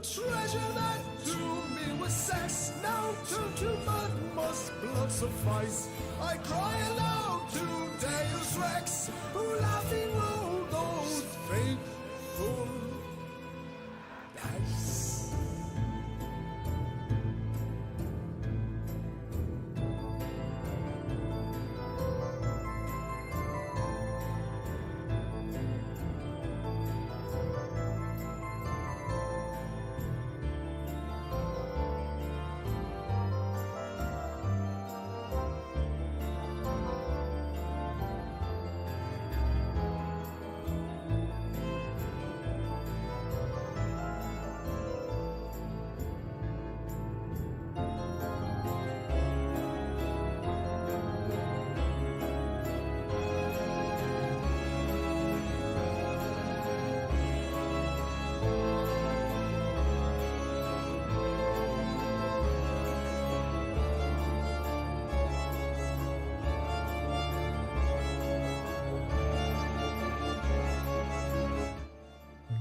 treasure that to me was sex now turned to mud, must blood suffice. I cry aloud to Deus Rex, who laughing rolled those fateful dice.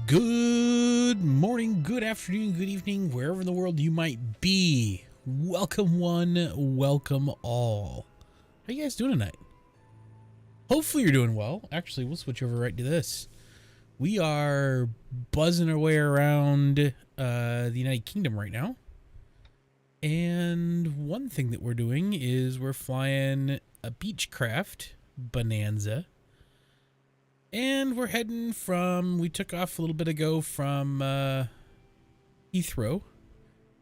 Good morning, good afternoon, good evening, wherever in the world you might be. Welcome one, welcome all. How you guys doing tonight? Hopefully you're doing well. Actually, we'll switch over right to this. We are buzzing our way around the United Kingdom right now. And one thing that we're doing is we're flying a Beechcraft Bonanza. And we're heading from, we took off a little bit ago from Heathrow,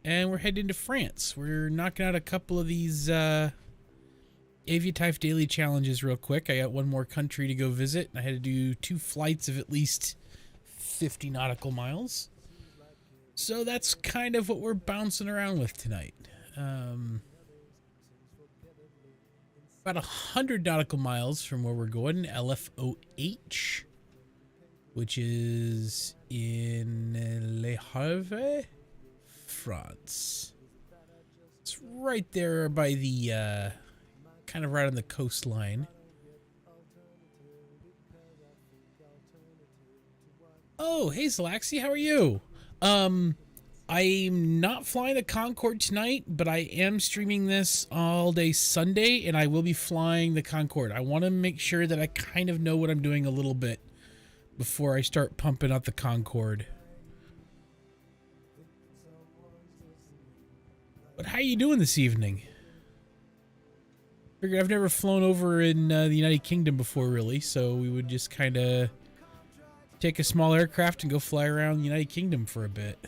and we're heading to France. We're knocking out a couple of these Aviatife daily challenges real quick. I got one more country to go visit. I had to do 2 flights of at least 50 nautical miles. So that's kind of what we're bouncing around with tonight. About 100 nautical miles from where we're going, LFOH, which is in Le Havre, France. It's right there by the, kind of right on the coastline. Oh, hey, Zalaxi, how are you? I'm not flying the Concorde tonight, but I am streaming this all day Sunday, and I will be flying the Concorde. I want to make sure that I kind of know what I'm doing a little bit before I start pumping out the Concorde. But how you doing this evening? Figured I've never flown over in the United Kingdom before, really, so we would just kind of take a small aircraft and go fly around the United Kingdom for a bit.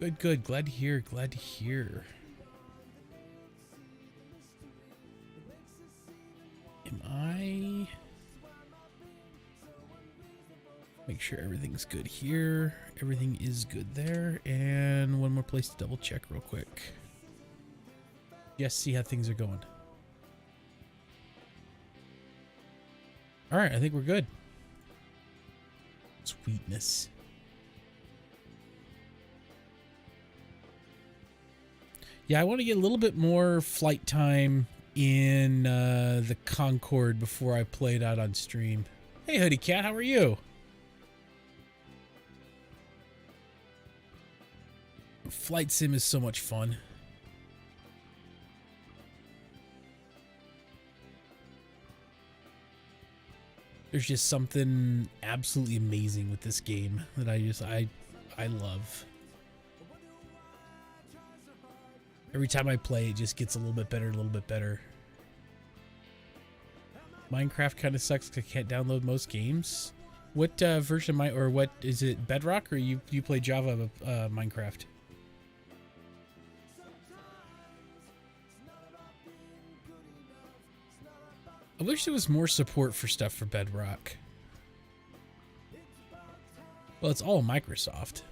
Good, good. Glad to hear. Glad to hear. Am I... Make sure everything's good here. Everything is good there. And one more place to double check real quick. Just see how things are going. Alright, I think we're good. Sweetness. Yeah, I want to get a little bit more flight time in the Concorde before I play it out on stream. Hey, Hoodie Cat, how are you? Flight sim is so much fun. There's just something absolutely amazing with this game that I love. Every time I play, it just gets a little bit better, a little bit better. Minecraft kind of sucks because I can't download most games. What version of or what is it, Bedrock, or you play Java Minecraft? I wish there was more support for stuff for Bedrock. Well, it's all Microsoft.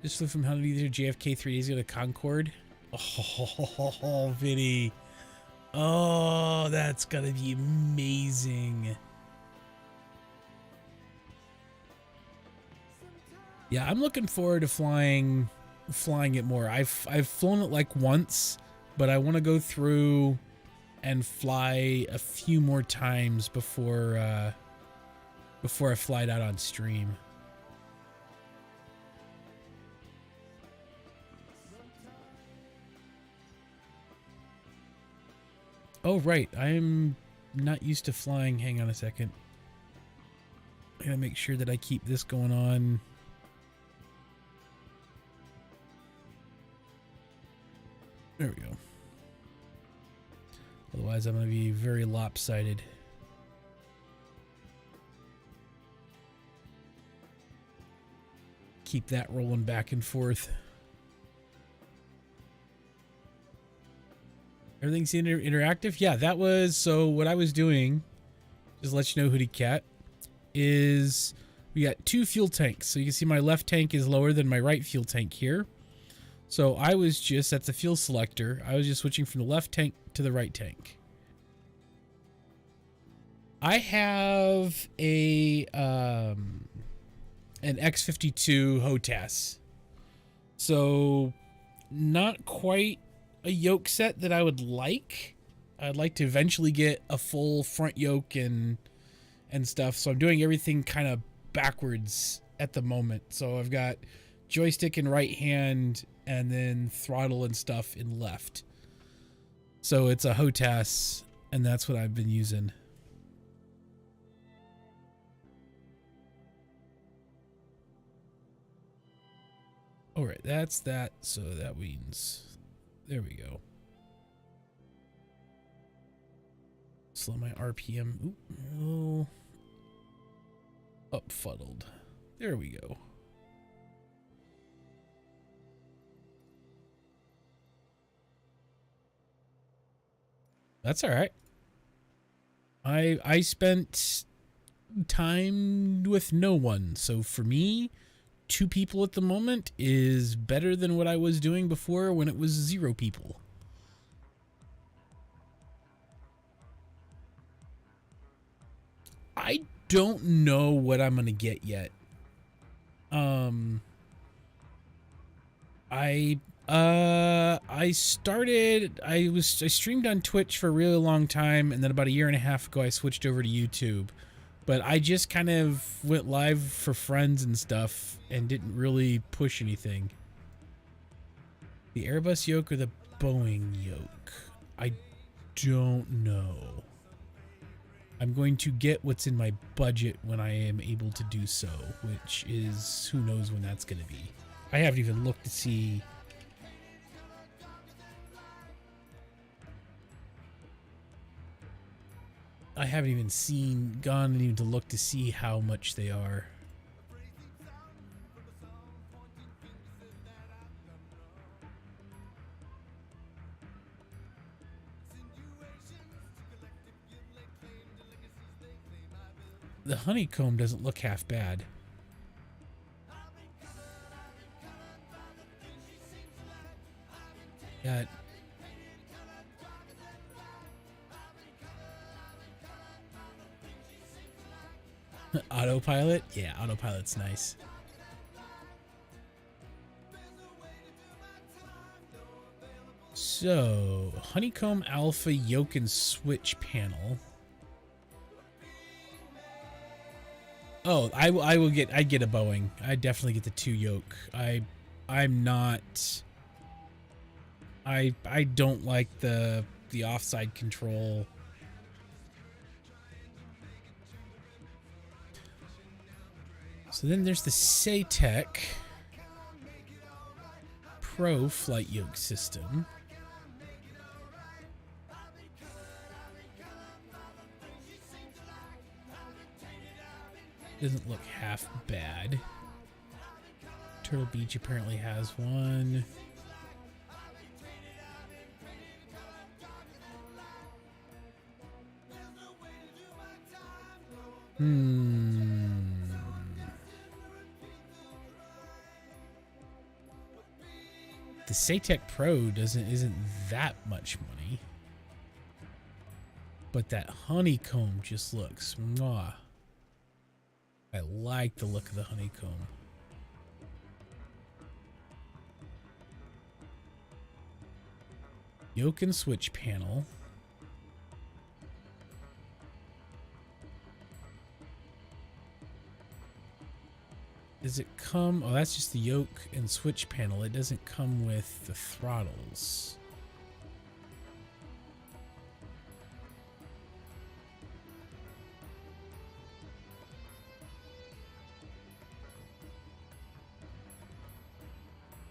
Just flew from Honolulu to JFK 3 days ago to Concorde. Oh, Vinny. Oh, that's gotta be amazing. Yeah, I'm looking forward to flying it more. I've flown it like once, but I want to go through and fly a few more times before I fly it out on stream. Oh, right. I'm not used to flying. Hang on a second. I gotta make sure that I keep this going on. There we go. Otherwise, I'm gonna be very lopsided. Keep that rolling back and forth. Everything's interactive? Yeah, that was... So what I was doing, just to let you know, Hoodie Cat, is we got 2 fuel tanks. So you can see my left tank is lower than my right fuel tank here. So I was just, that's the fuel selector, I was just switching from the left tank to the right tank. I have a an X52 HOTAS. So not quite a yoke set that I would like. I'd like to eventually get a full front yoke and stuff. So I'm doing everything kind of backwards at the moment. So I've got joystick in right hand and then throttle and stuff in left. So it's a HOTAS, and that's what I've been using. All right, that's that. So that means, there we go. Slow my RPM. Oop, a little upfuddled. There we go. That's all right. I spent time with no one, so for me, 2 people at the moment is better than what I was doing before when it was 0 people. I don't know what I'm gonna get yet. I streamed on Twitch for a really long time, and then about a year and a half ago I switched over to YouTube. But I just kind of went live for friends and stuff and didn't really push anything. The Airbus yoke or the Boeing yoke? I don't know. I'm going to get what's in my budget when I am able to do so, which is who knows when that's going to be. I haven't even looked to see... I haven't even gone even to look to see how much they are. The honeycomb doesn't look half bad. Got autopilot? Yeah, autopilot's nice. So, honeycomb alpha yoke and switch panel. Oh, I'd get a Boeing. I'd definitely get the 2 yoke. I'm not... I don't like the offside control. So then there's the Saytech Pro flight yoke system. Doesn't look half bad. Turtle Beach apparently has one. The Saytech Pro isn't that much money. But that honeycomb just looks mwah. I like the look of the honeycomb. Yoke and switch panel. Does it come? Oh, that's just the yoke and switch panel. It doesn't come with the throttles.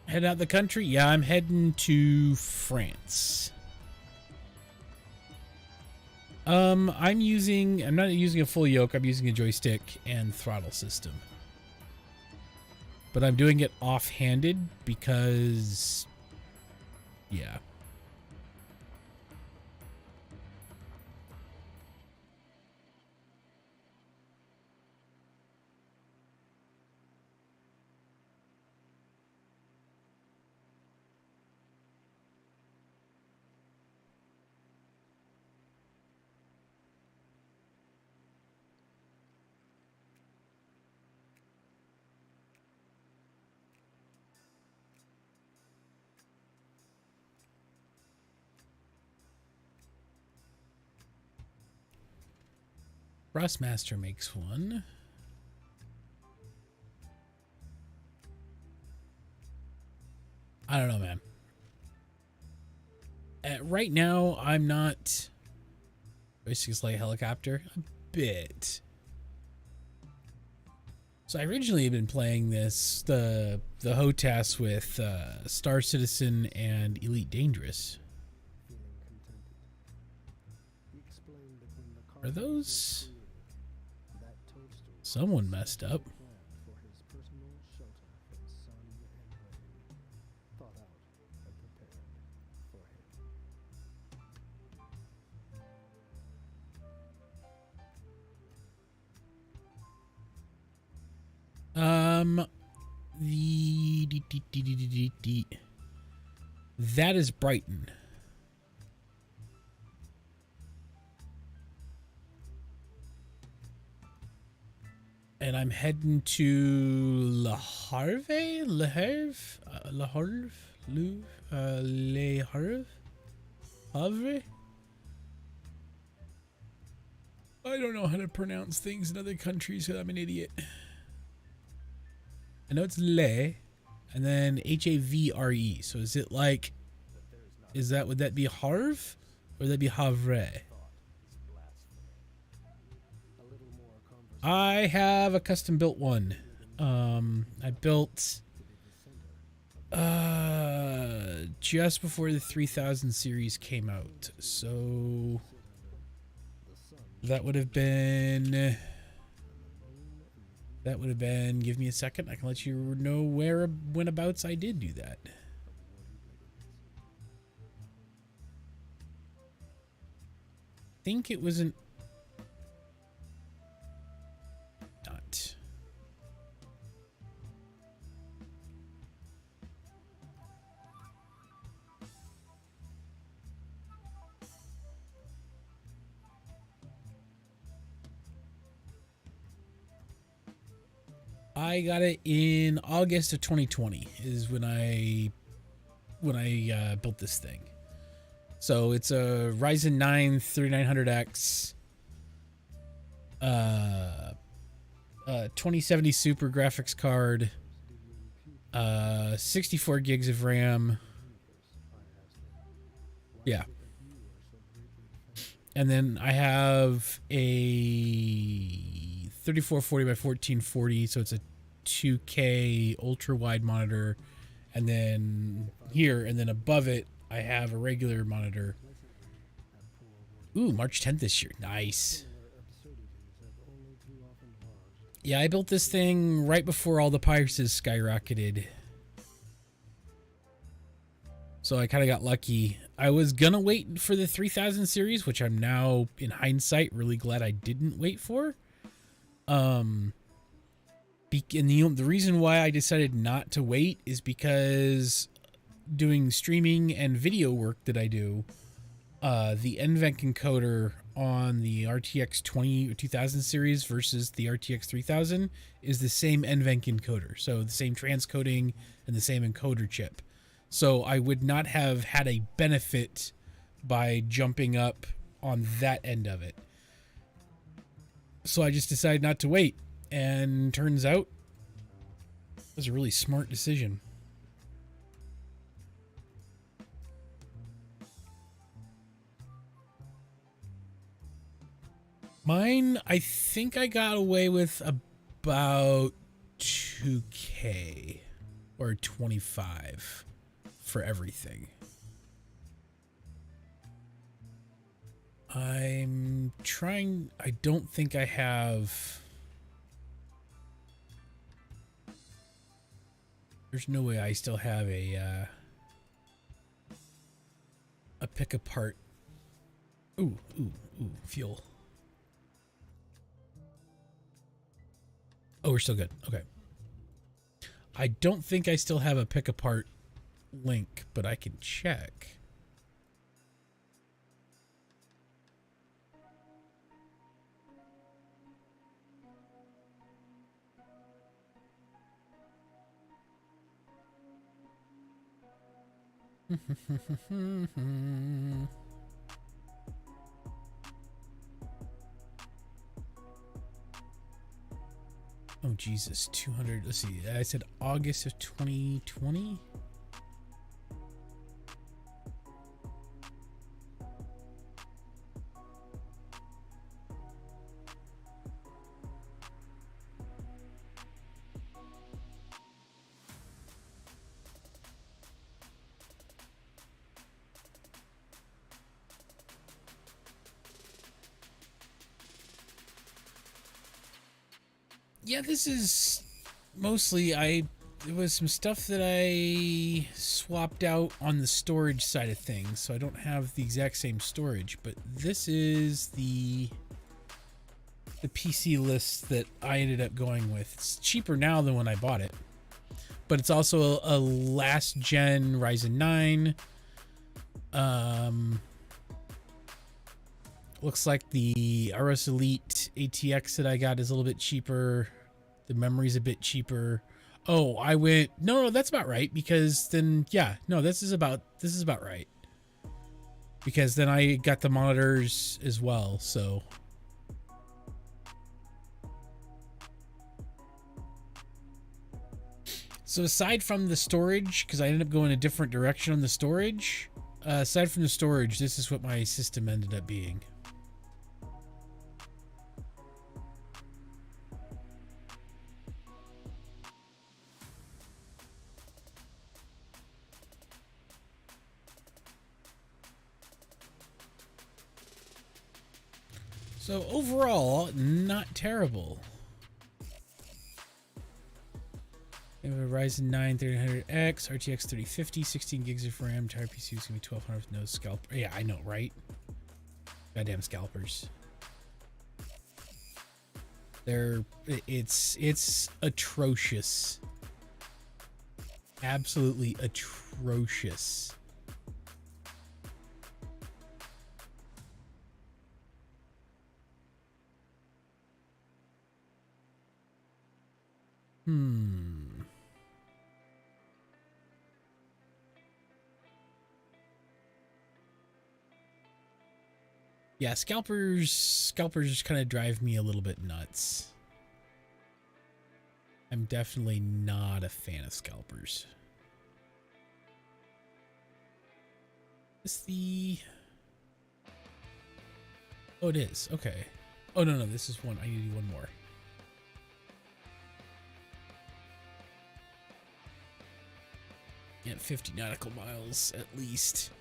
Head out the country? Yeah, I'm heading to France. I'm not using a full yoke. I'm using a joystick and throttle system. But I'm doing it off-handed because, yeah. Rustmaster makes one. I don't know, man. Right now, I'm not. Basically, like helicopter a bit. So I originally had been playing the HOTAS with Star Citizen and Elite Dangerous. Are those? Someone messed up. That is Brighton. And I'm heading to Le Havre? Le Havre? Le Havre? Le Havre? Havre? I don't know how to pronounce things in other countries, so I'm an idiot. I know it's Le, and then Havre. So is it like, would that be Harv? Or would that be Havre? I have a custom built one. I built just before the 3000 series came out. So that would have been give me a second. I can let you know whenabouts I did do that. I think it was not. I got it in August of 2020 is when I built this thing. So it's a Ryzen 9 3900X 2070 Super graphics card, 64 gigs of RAM. Yeah. And then I have a 3440 by 1440, so it's a 2K ultra wide monitor, and then here and then above it I have a regular monitor. Ooh, March 10th this year. Nice. Yeah, I built this thing right before all the prices skyrocketed, so I kind of got lucky. I was gonna wait for the 3000 series, which I'm now in hindsight really glad I didn't wait for. And the reason why I decided not to wait is because doing streaming and video work that I do, the NVENC encoder on the RTX 2000 series versus the RTX 3000 is the same NVENC encoder. So the same transcoding and the same encoder chip. So I would not have had a benefit by jumping up on that end of it. So I just decided not to wait. And turns out That was a really smart decision. Mine, I think I got away with about 2K or 25 for everything. I'm trying, I don't think I have, there's no way I still have a pick apart. Ooh, fuel. Oh, we're still good. Okay. I don't think I still have a pick apart link, but I can check. Oh, Jesus, 200. Let's see. I said August of 2020. Yeah, this is mostly it was some stuff that I swapped out on the storage side of things, so I don't have the exact same storage, but this is the PC list that I ended up going with. It's cheaper now than when I bought it, but it's also a last gen Ryzen 9. Looks like the RS Elite ATX that I got is a little bit cheaper. The memory's a bit cheaper. Oh, I went, no, that's about right, because then, yeah, no, this is about right. Because then I got the monitors as well, so. So aside from the storage, because I ended up going a different direction on the storage, aside from the storage, this is what my system ended up being. So overall, not terrible. We have a Ryzen 9 3900X, RTX 3050, 16 gigs of RAM, entire PC is going to be 1200 with no scalper. Yeah, I know, right? Goddamn scalpers. It's atrocious. Absolutely atrocious. Yeah, scalpers kind of drive me a little bit nuts. I'm definitely not a fan of scalpers. Is the... Oh, it is. Okay. Oh, no, this is one. I need to do one more. Yeah, 50 nautical miles at least.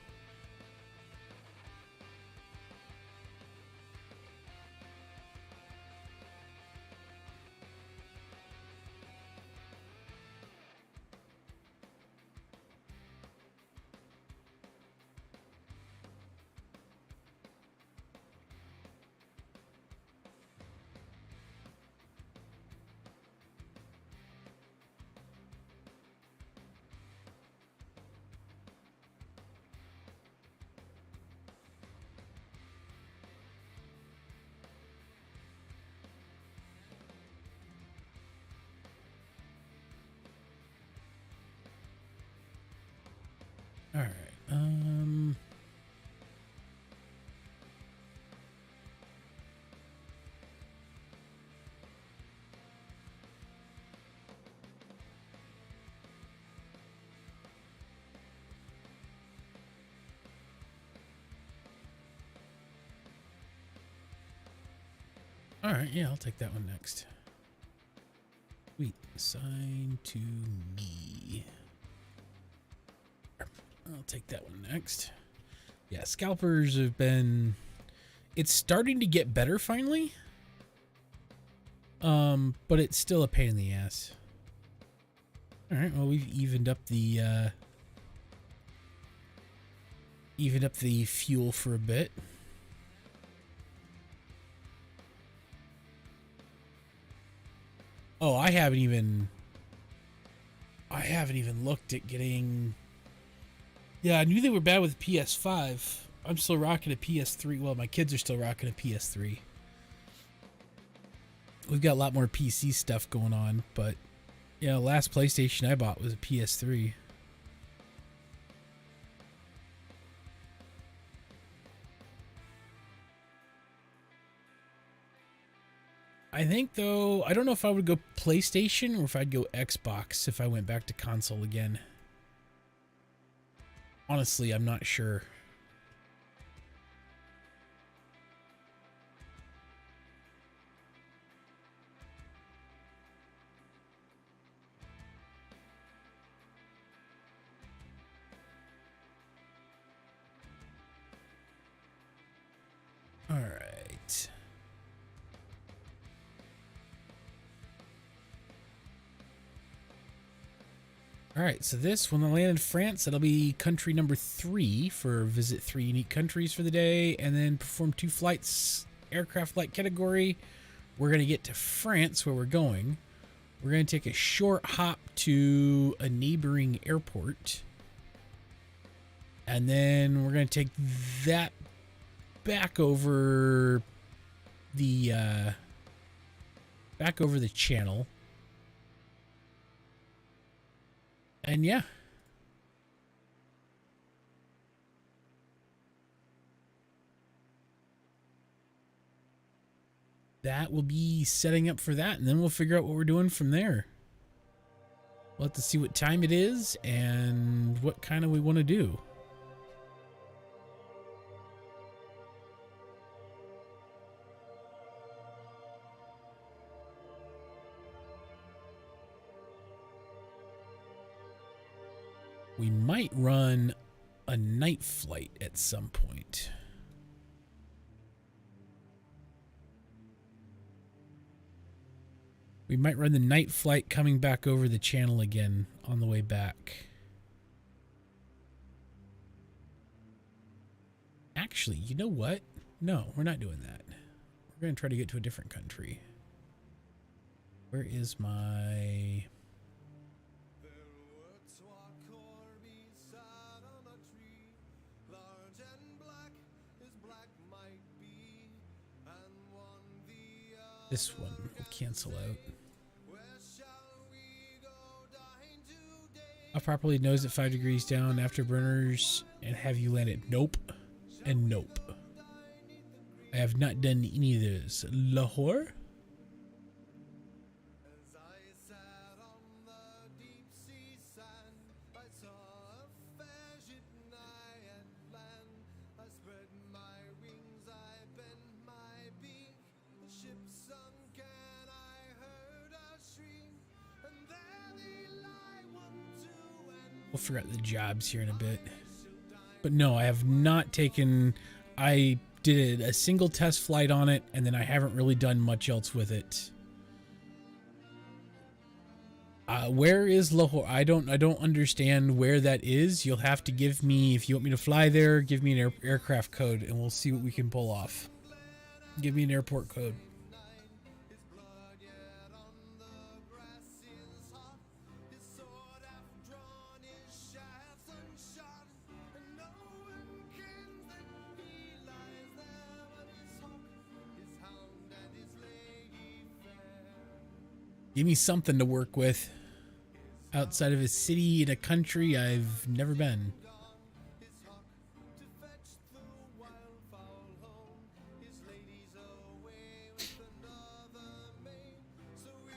All right, yeah, I'll take that one next. Sweet. Assign to me. I'll take that one next. Yeah, scalpers have been... It's starting to get better finally. But it's still a pain in the ass. All right, well, we've evened up the fuel for a bit. Oh, I haven't even looked at getting... Yeah, I knew they were bad with PS5. I'm still rocking a PS3. Well, my kids are still rocking a PS3. We've got a lot more PC stuff going on, but yeah, last PlayStation I bought was a PS3. I think, though, I don't know if I would go PlayStation or if I'd go Xbox if I went back to console again. Honestly, I'm not sure. All right. All right, so this, when I land in France, that'll be country number 3 for visit 3 unique countries for the day, and then perform 2 flights, aircraft flight category. We're going to get to France, where we're going. We're going to take a short hop to a neighboring airport, and then we're going to take that back over the channel. And yeah. That will be setting up for that, and then we'll figure out what we're doing from there. We'll have to see what time it is and what kind of we want to do. We might run a night flight at some point. We might run the night flight coming back over the channel again on the way back. Actually, you know what? No, we're not doing that. We're going to try to get to a different country. Where is my... This one will cancel out. I'll properly nose at 5 degrees down, afterburners, and have you land it. Nope. And nope. I have not done any of those. Lahore? We'll figure out the jobs here in a bit. But no, I have not taken... I did a single test flight on it, and then I haven't really done much else with it. Where is Lahore? I don't understand where that is. You'll have to give me, if you want me to fly there, give me an aircraft code, and we'll see what we can pull off. Give me an airport code. Give me something to work with outside of a city in a country I've never been.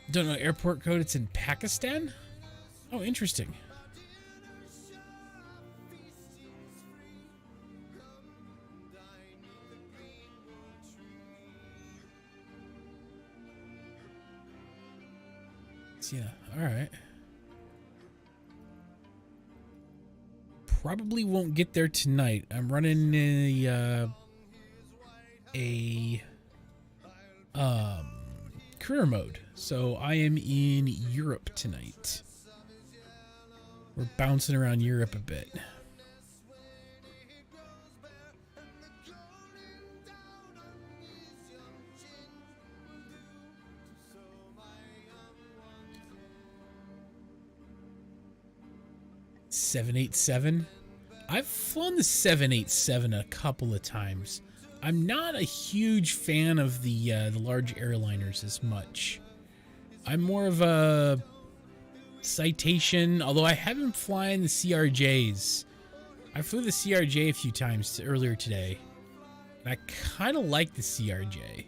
Don't know airport code. It's in Pakistan? Oh, interesting. Yeah, all right. Probably won't get there tonight. I'm running a career mode, so I am in Europe tonight. We're bouncing around Europe a bit. (787) I've flown the 787 a couple of times. I'm not a huge fan of the large airliners as much. I'm more of a Citation, although I haven't flown the CRJs. I flew the CRJ a few times earlier today, and I kind of like the CRJ.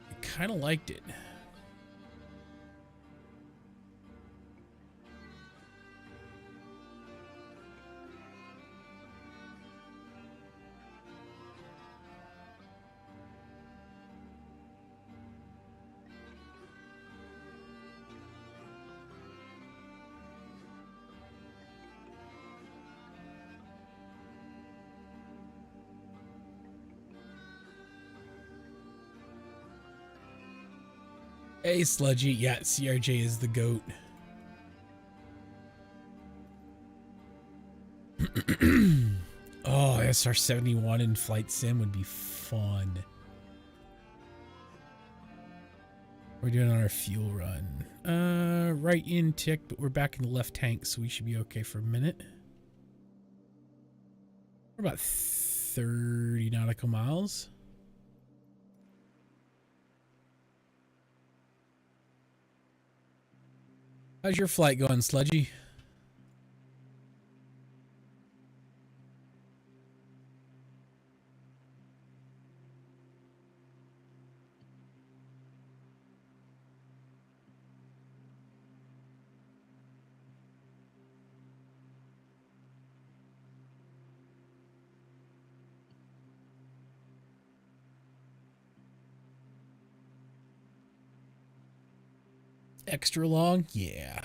I kind of liked it. Hey, Sludgy. Yeah, CRJ is the GOAT. Oh, SR-71 in Flight Sim would be fun. We're doing our fuel run. Right in tick, but we're back in the left tank, so we should be okay for a minute. We're about 30 nautical miles. How's your flight going, Sludgy? Extra long? Yeah.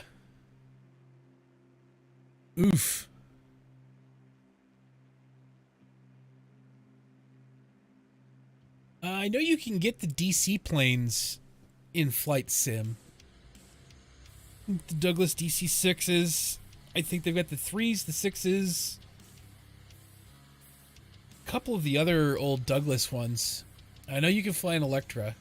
Oof. I know you can get the DC planes in Flight Sim. The Douglas DC-6s. I think they've got the 3s, the 6s. A couple of the other old Douglas ones. I know you can fly an Electra.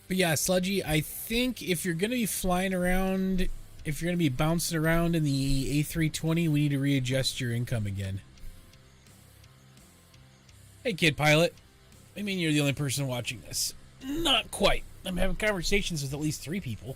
But yeah, Sludgy, I think if you're going to be flying around, if you're going to be bouncing around in the A320, we need to readjust your income again. Hey, Kid Pilot. I mean, you're the only person watching this. Not quite. I'm having conversations with at least 3 people.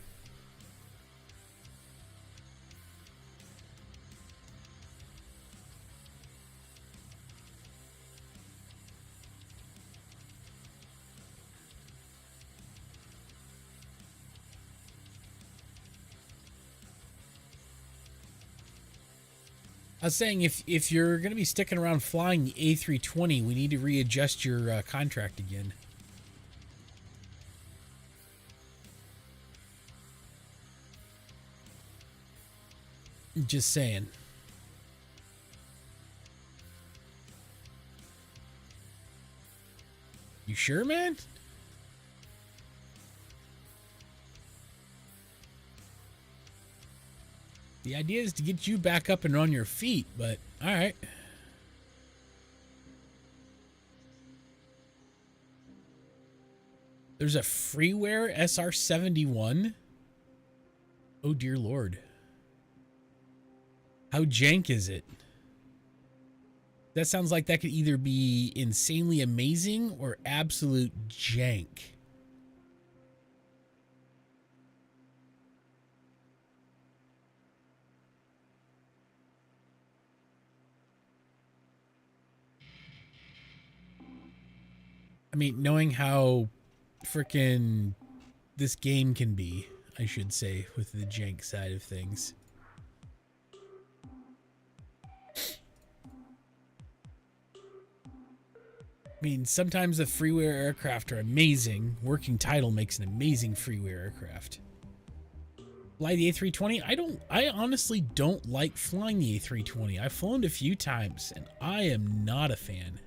I was saying, if you're going to be sticking around flying the A320, we need to readjust your contract again. Just saying. You sure, man? The idea is to get you back up and on your feet, but all right. There's a freeware SR-71. Oh, dear Lord. How jank is it? That sounds like that could either be insanely amazing or absolute jank. I mean, knowing how frickin' this game can be, I should say, with the jank side of things. I mean, sometimes the freeware aircraft are amazing. Working title makes an amazing freeware aircraft. Fly the A320? I honestly don't like flying the A320. I've flown it a few times and I am not a fan.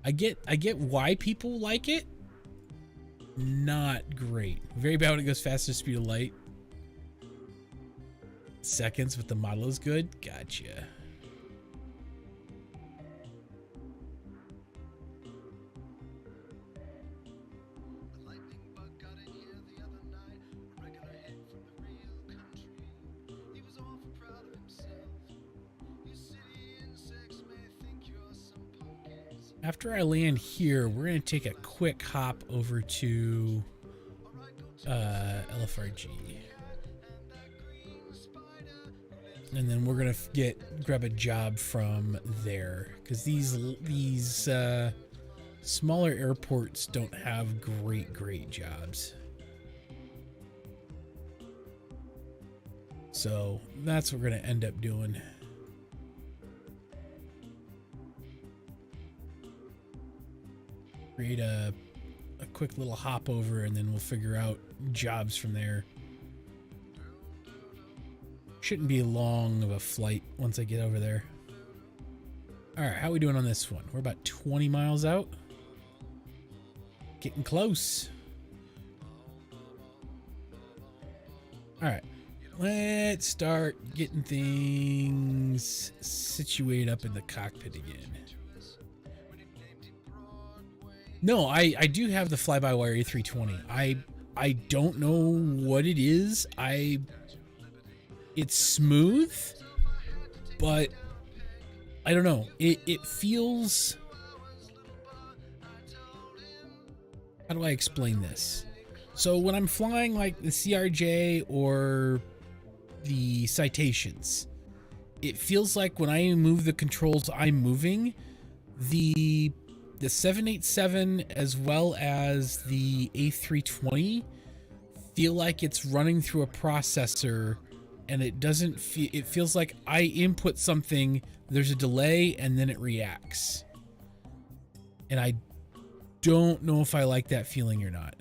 I get why people like it. Not great. Very bad when it goes faster than speed of light. Seconds, but the model is good. Gotcha. After I land here, we're going to take a quick hop over to LFRG. And then we're going to grab a job from there. Because these smaller airports don't have great jobs. So that's what we're going to end up doing. Create a quick little hop over and then we'll figure out jobs from there. Shouldn't be long of a flight once I get over there. Alright, how are we doing on this one? We're about 20 miles out. Getting close. Alright, let's start getting things situated up in the cockpit again. No, I do have the fly-by-wire A320. I don't know what it is. It's smooth, but I don't know. It feels... How do I explain this? So when I'm flying like the CRJ or the Citations, it feels like when I move the controls I'm moving, the 787 as well as the A320 feel like it's running through a processor, and it doesn't feel, it feels like I input something, there's a delay, and then it reacts. And I don't know if I like that feeling or not.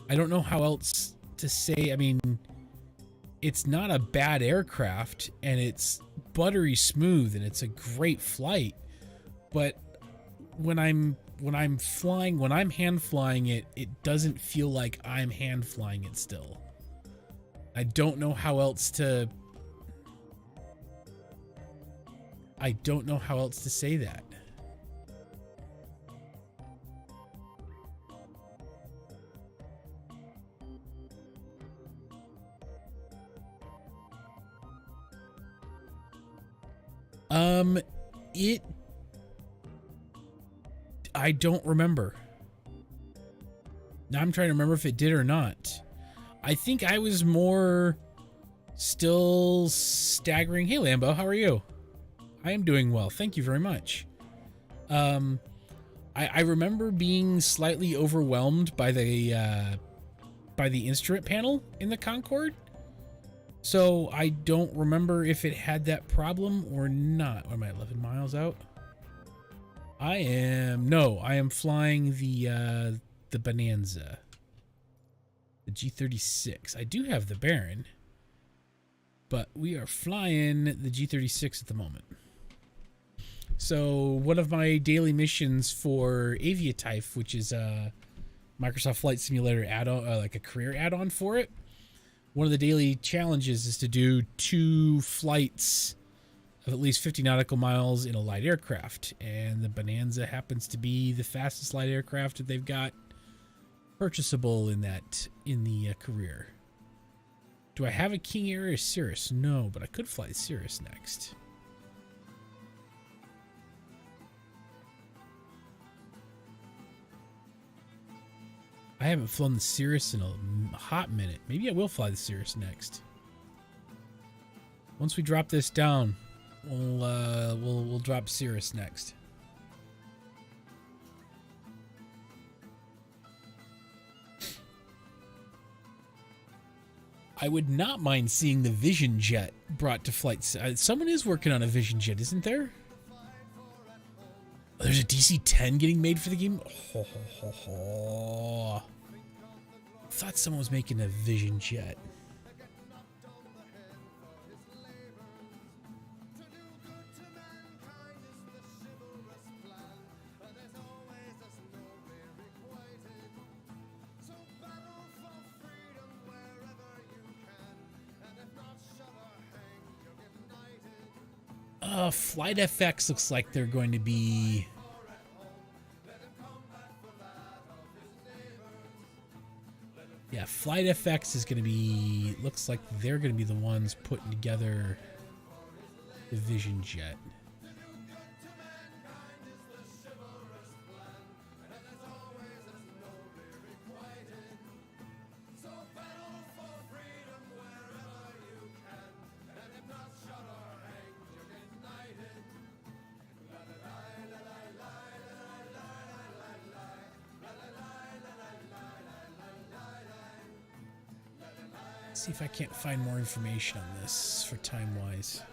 I don't know how else to say. I mean, it's not a bad aircraft and it's buttery smooth and it's a great flight, but when I'm hand flying it, it doesn't feel like I'm hand flying it still. I don't know how else to say that. I don't remember. Now I'm trying to remember if it did or not. I think I was more still staggering. Hey Lambo, how are you? I am doing well. Thank you very much. I remember being slightly overwhelmed by the instrument panel in the Concorde. So I don't remember if it had that problem or not. What am I, 11 miles out? I am flying the Bonanza. The G36. I do have the Baron, but we are flying the G36 at the moment. So one of my daily missions for Aviatife, which is a Microsoft Flight Simulator add-on, like a career add-on for it, one of the daily challenges is to do 2 flights of at least 50 nautical miles in a light aircraft, and the Bonanza happens to be the fastest light aircraft that they've got purchasable in the career. Do I have a King Air or Cirrus? No, but I could fly the Cirrus next. I haven't flown the Cirrus in a hot minute. Maybe I will fly the Cirrus next. Once we drop this down, we'll drop Cirrus next. I would not mind seeing the Vision Jet brought to flight. Someone is working on a Vision Jet, isn't there? Oh, there's a DC-10 getting made for the game? Thought someone was making a Vision Jet. Flight FX looks like they're going to be... Yeah, Flight FX is going to be... Looks like they're going to be the ones putting together the Vision Jet. See if I can't find more information on this for time-wise.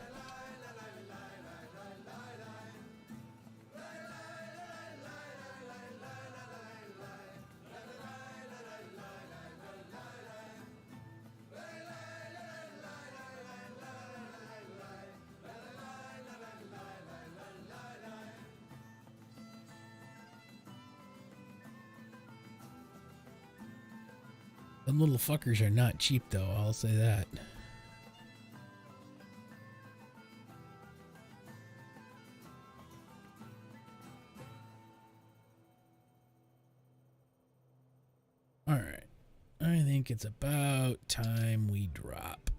Them little fuckers are not cheap, though, I'll say that. Alright. I think it's about time we drop.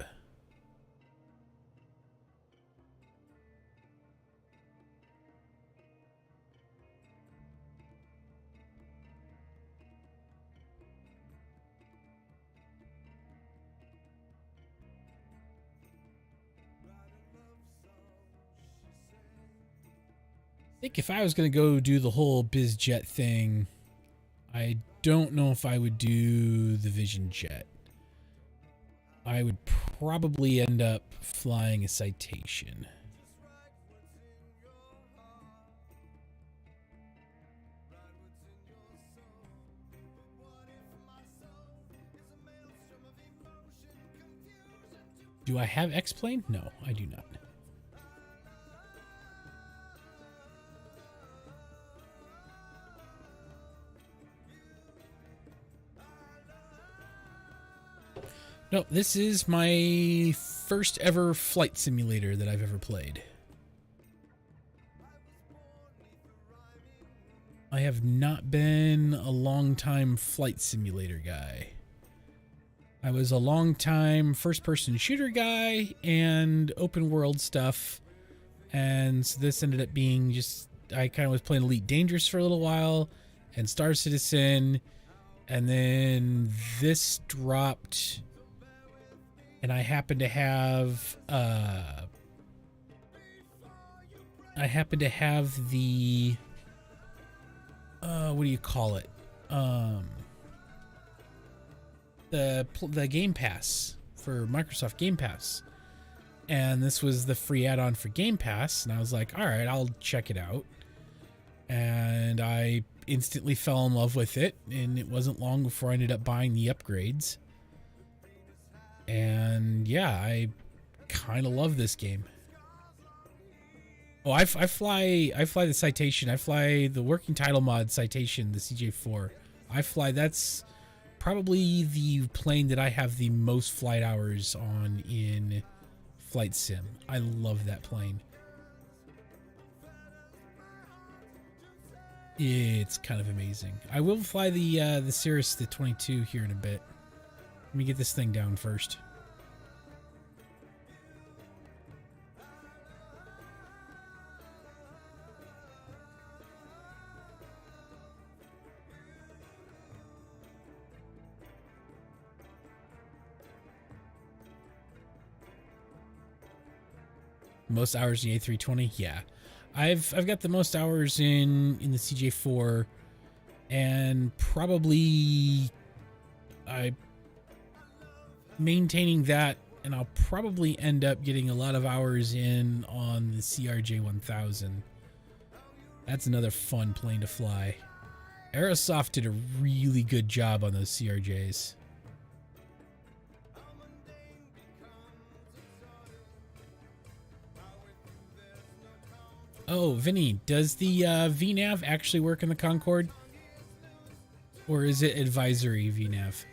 I think if I was going to go do the whole biz jet thing, I don't know if I would do the Vision Jet. I would probably end up flying a Citation. Do I have X-Plane? No, I do not. No, this is my first ever flight simulator that I've ever played. I have not been a long-time flight simulator guy. I was a long-time first-person shooter guy and open-world stuff. And so this ended up being just... I kind of was playing Elite Dangerous for a little while and Star Citizen. And then this dropped... And I happen to have the what do you call it? The Game Pass for Microsoft Game Pass. And this was the free add-on for Game Pass, and I was like, all right, I'll check it out. And I instantly fell in love with it, and it wasn't long before I ended up buying the upgrades. And yeah, I kind of love this game. Oh, I fly the Citation. I fly the working title mod Citation, the CJ4. That's probably the plane that I have the most flight hours on in Flight Sim. I love that plane. It's kind of amazing. I will fly the Cirrus, the 22 here in a bit. Let me get this thing down first. Most hours in the A320? Yeah. I've got the most hours in the CJ4, and probably maintaining that, and I'll probably end up getting a lot of hours in on the CRJ 1000. That's another fun plane to fly. Aerosoft did a really good job on those CRJs. Oh, Vinny, does the VNAV actually work in the Concorde? Or is it advisory VNAV?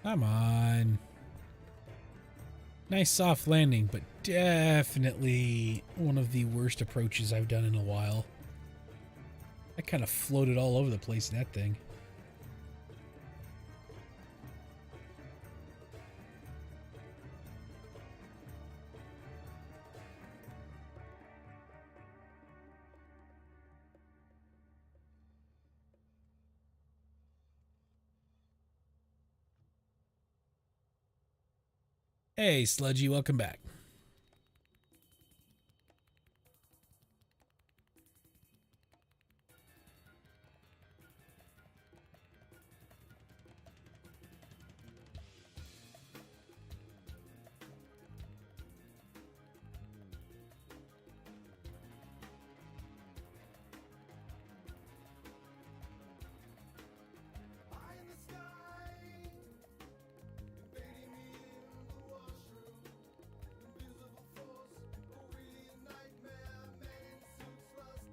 Come on. Nice soft landing, but definitely one of the worst approaches I've done in a while. I kind of floated all over the place in that thing. Hey, Sludgy, welcome back.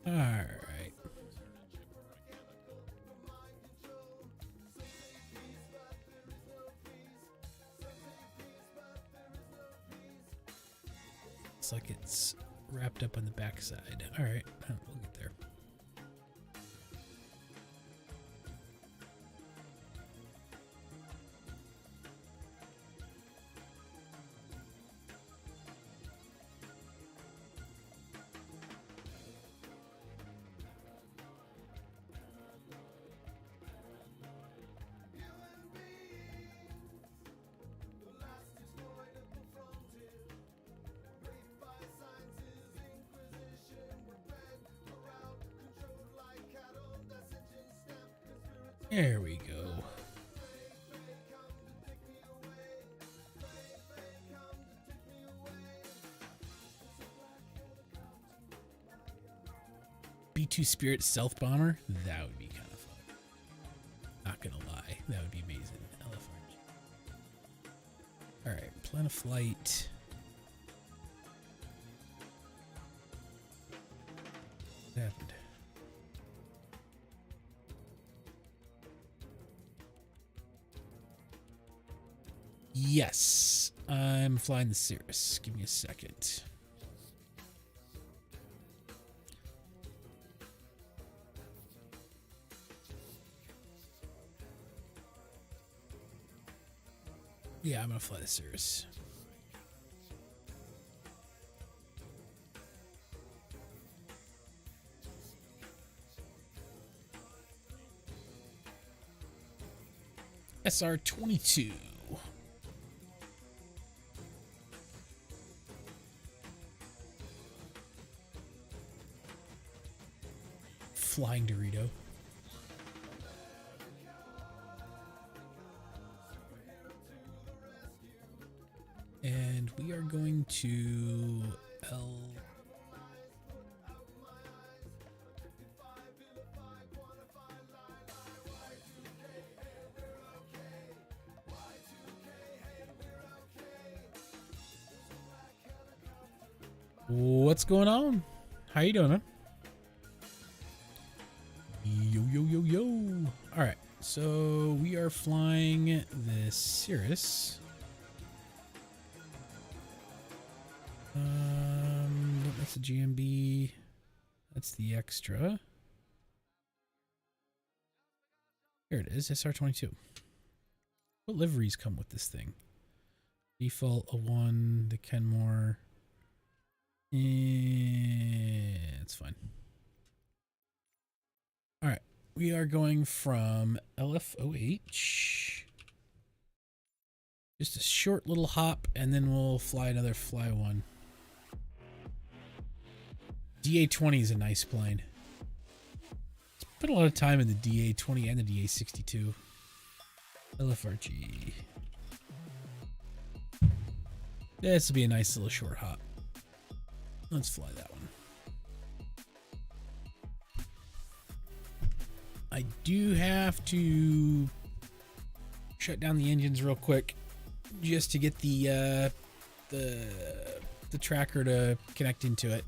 All right. Looks like it's wrapped up on the backside. All right, we'll get there. There we go. B2 Spirit Stealth Bomber? That would be kind of fun. Not gonna lie. That would be amazing. LFRG. Alright, plan a flight. What happened? Yes, I'm flying the Cirrus. Give me a second. Yeah, I'm gonna fly the Cirrus. SR-22. Flying Dorito. And we are going to L. What's going on? How you doing, man? Yo, yo, yo, yo. All right, so we are flying the Cirrus. That's the GMB. That's the extra. Here it is, SR-22. What liveries come with this thing? Default a 1, the Kenmore. It's fine. All right, we are going from LFOH. Just a short little hop, and then we'll fly another fly 1. DA-20 is a nice plane. Spent a lot of time in the DA-20 and the DA-62. LFRG. This will be a nice little short hop. Let's fly that one. I do have to shut down the engines real quick just to get the tracker to connect into it.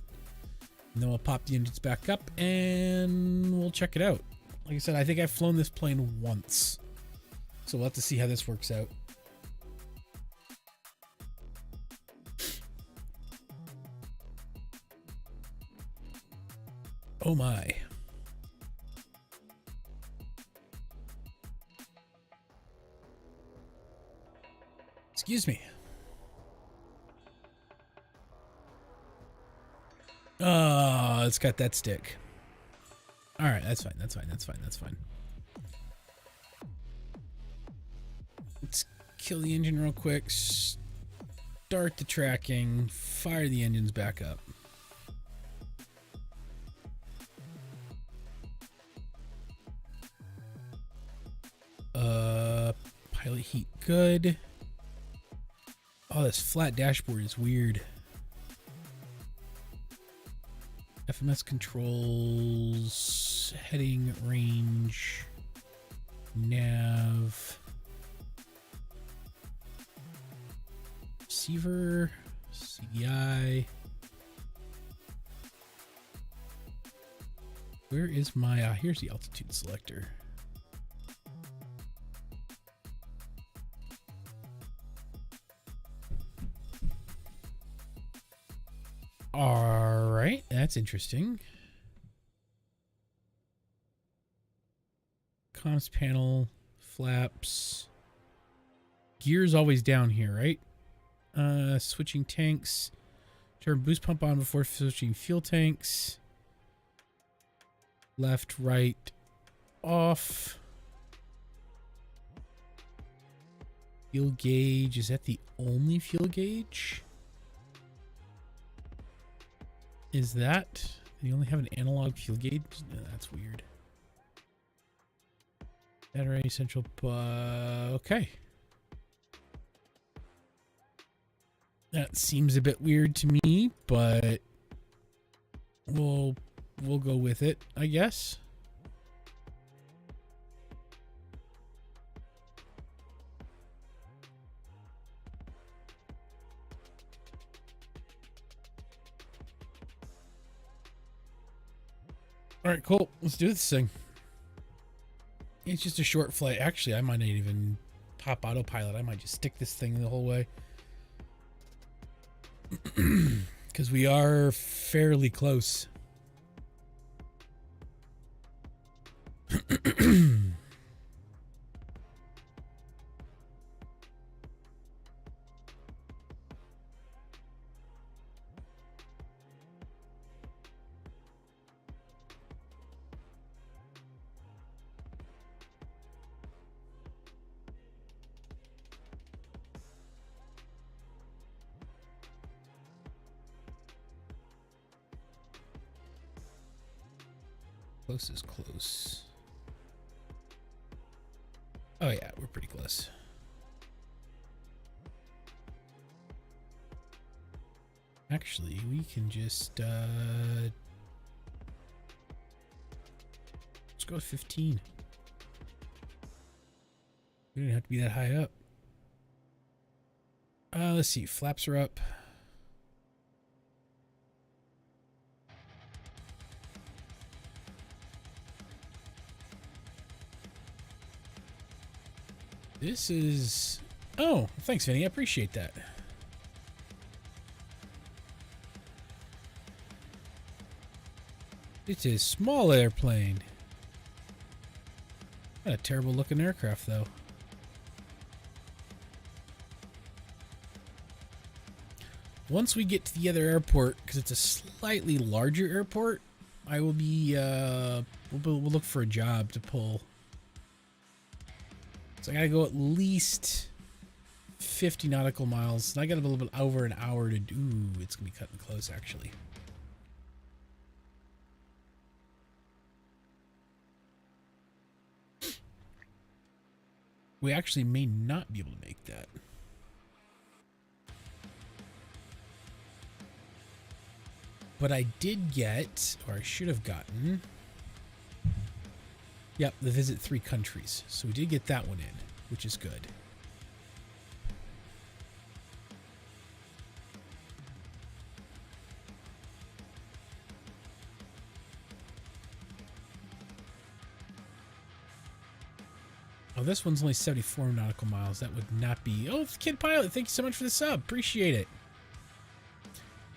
And then we'll pop the engines back up and we'll check it out. Like I said, I think I've flown this plane once. So we'll have to see how this works out. Oh my. Excuse me. Oh, it's got that stick. All right, that's fine. That's fine. That's fine. That's fine. Let's kill the engine real quick. Start the tracking. Fire the engines back up. Pilot heat good. Oh, this flat dashboard is weird. FMS controls, heading, range, nav, receiver, CDI. Where is my, here's the altitude selector. All right, that's interesting. Comms panel, flaps. Gear's always down here, right? Switching tanks. Turn boost pump on before switching fuel tanks. Left, right, off. Fuel gauge, is that the only fuel gauge? Is that? You only have an analog fuel gauge? No, that's weird. Battery central. Okay. That seems a bit weird to me, but we'll go with it, I guess. All right, cool. Let's do this thing. It's just a short flight. Actually, I might not even pop autopilot. I might just stick this thing the whole way. Because we are fairly close. Close is close. Oh yeah, we're pretty close. Actually, we can just let's go with 15. We don't have to be that high up. Let's see, flaps are up. This is... Oh, thanks, Vinny. I appreciate that. It's a small airplane. What a terrible looking aircraft, though. once we get to the other airport, because it's a slightly larger airport, I will be, we'll look for a job to pull. So I gotta go at least 50 nautical miles. And I got a little bit over an hour to do. It's gonna be cutting close, actually. We actually may not be able to make that. But I did get, or I should have gotten, yep, the visit 3 countries. So we did get that one in, which is good. Oh, this one's only 74 nautical miles. That would not be... Oh, Kid Pilot, thank you so much for the sub. Appreciate it.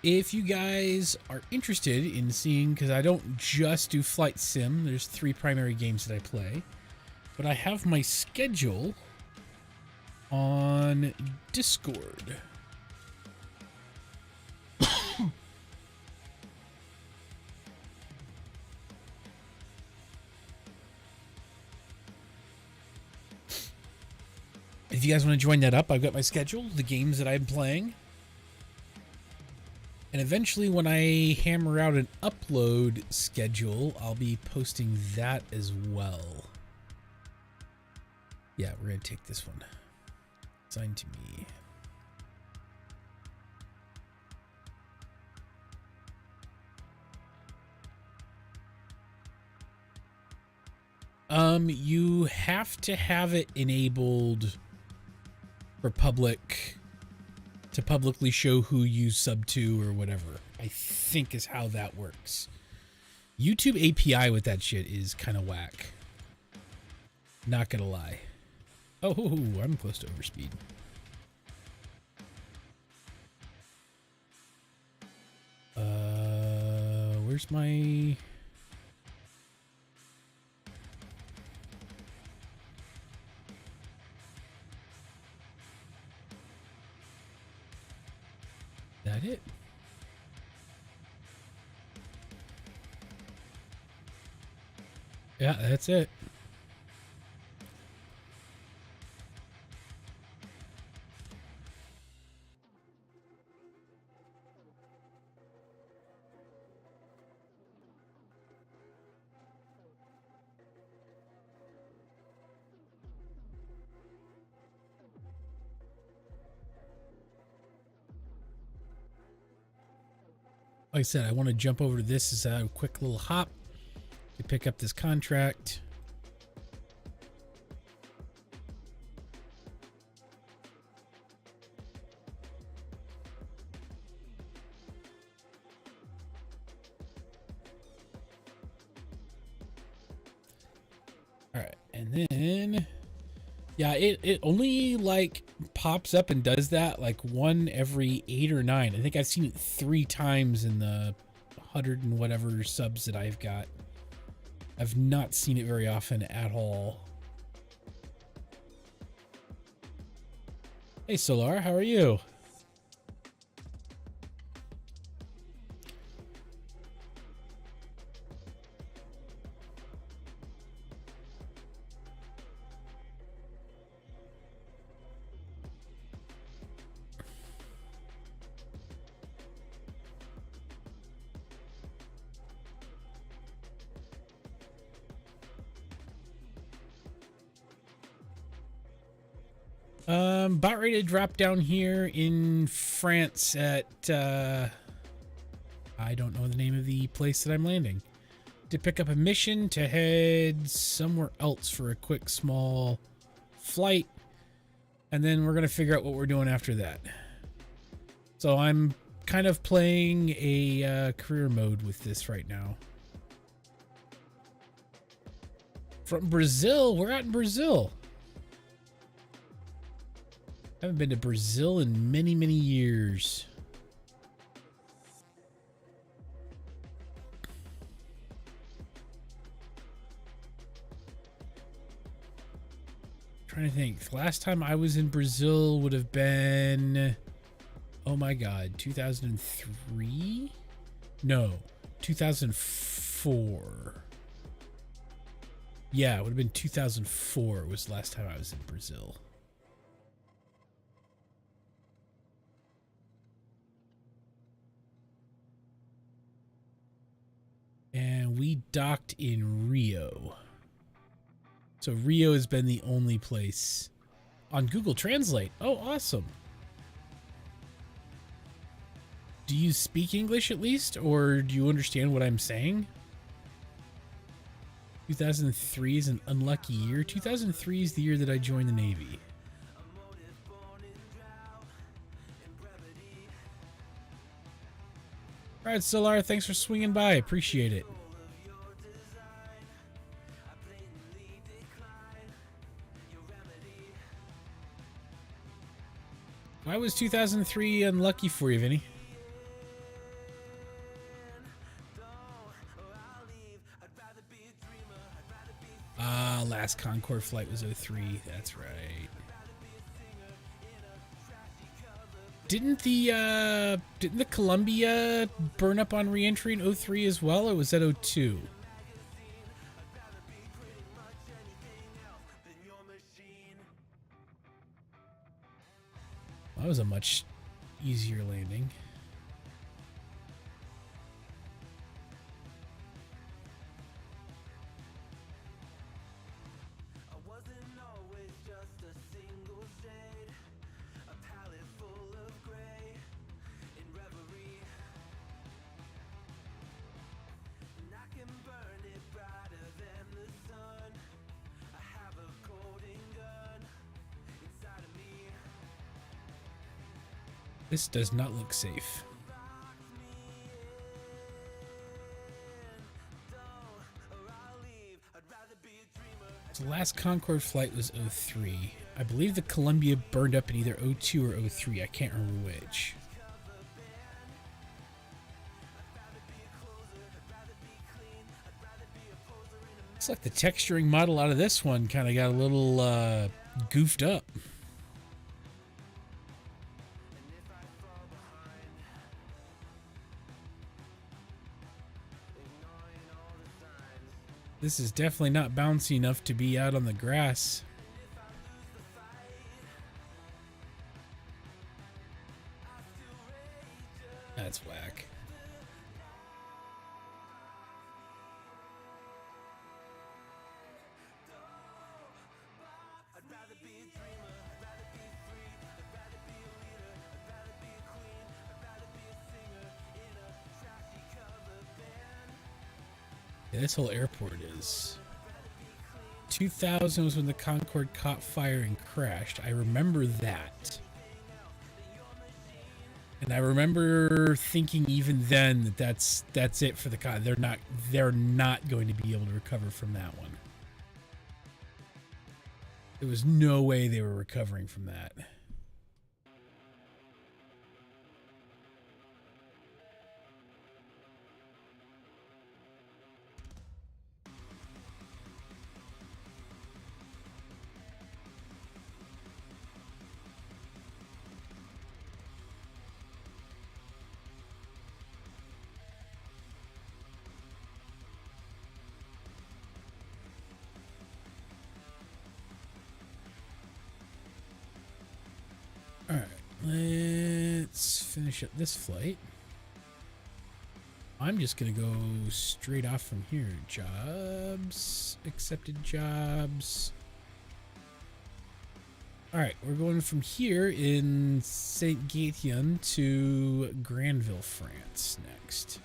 If you guys are interested in seeing, because I don't just do Flight Sim, there's 3 primary games that I play, but I have my schedule on Discord. If you guys want to join that up, I've got my schedule, the games that I'm playing. And eventually when I hammer out an upload schedule, I'll be posting that as well. Yeah, we're going to take this one. Assign to me. You have to have it enabled for public, to publicly show who you sub to or whatever, I think is how that works. YouTube API with that shit is kind of whack. Not gonna lie. Oh, I'm close to overspeed. Where's my... That it? Yeah, that's it. Like I said, I want to jump over to this as a quick little hop to pick up this contract. All right, and then, yeah, it only like pops up and does that like 1 every 8 or 9. I think I've seen it 3 times in the 100 and whatever subs that I've got. I've not seen it very often at all. Hey Solar, how are you? About ready to drop down here in France at, I don't know the name of the place that I'm landing, to pick up a mission to head somewhere else for a quick small flight. And then we're going to figure out what we're doing after that. So I'm kind of playing a career mode with this right now. From Brazil, we're out in Brazil. I haven't been to Brazil in many, many years. Trying to think. The last time I was in Brazil would have been Oh my god, 2003? No, 2004. Yeah, it would have been 2004 was the last time I was in Brazil. And we docked in Rio. So Rio has been the only place on Google Translate. Oh, awesome. Do you speak English at least, or do you understand what I'm saying? 2003 is an unlucky year. 2003 is the year that I joined the Navy. All right, Solar, thanks for swinging by. Appreciate it. Why was 2003 unlucky for you, Vinny? Last Concorde flight was 03. That's right. Didn't the Columbia burn up on reentry in 03 as well, or was that 02? That was a much easier landing. This does not look safe. So the last Concorde flight was 03. I believe the Columbia burned up in either 02 or 03. I can't remember which. Looks like the texturing model out of this one kind of got a little goofed up. This is definitely not bouncy enough to be out on the grass. That's whack. Yeah, this whole airport is. 2000 was when the Concorde caught fire and crashed. I remember that. And I remember thinking even then that that's it for the con. They're not going to be able to recover from that one. There was no way they were recovering from that. Alright, let's finish up this flight. I'm just going to go straight off from here. Jobs, accepted jobs. Alright, we're going from here in Saint Gatien to Granville, France next.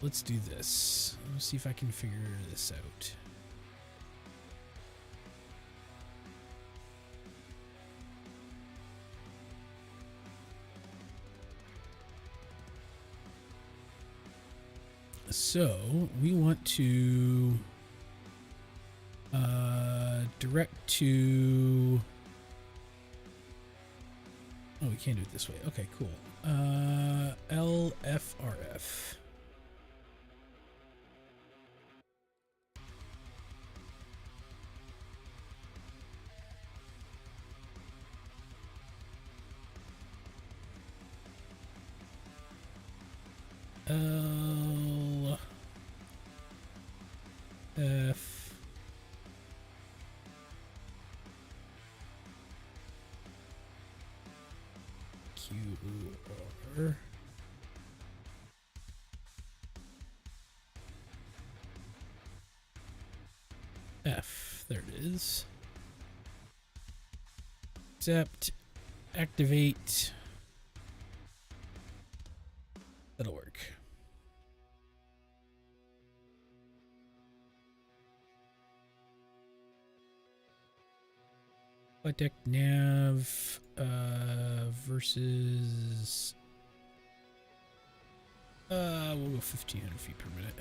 Let's do this. Let's see if I can figure this out. So we want to direct to. Oh, we can't do it this way. Okay, cool. LFRF. L F Q R F. There it is. Accept, activate. That'll work. Flight deck nav versus we'll go 1,500 feet per minute.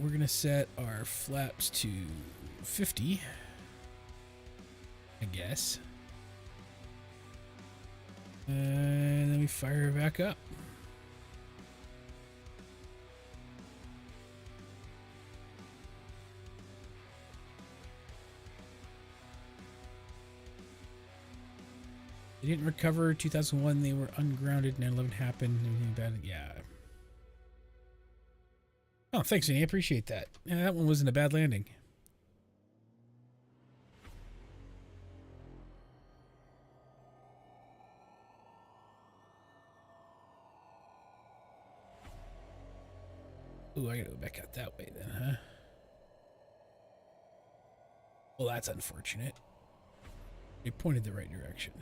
We're gonna set our flaps to 50, I guess. And then we fire it back up. They didn't recover. 2001, they were ungrounded. 9/11 happened. Everything bad. Yeah. Oh, thanks, Annie. I appreciate that. Yeah, that one wasn't a bad landing. Ooh, I gotta go back out that way then, huh? Well, that's unfortunate. They pointed the right direction.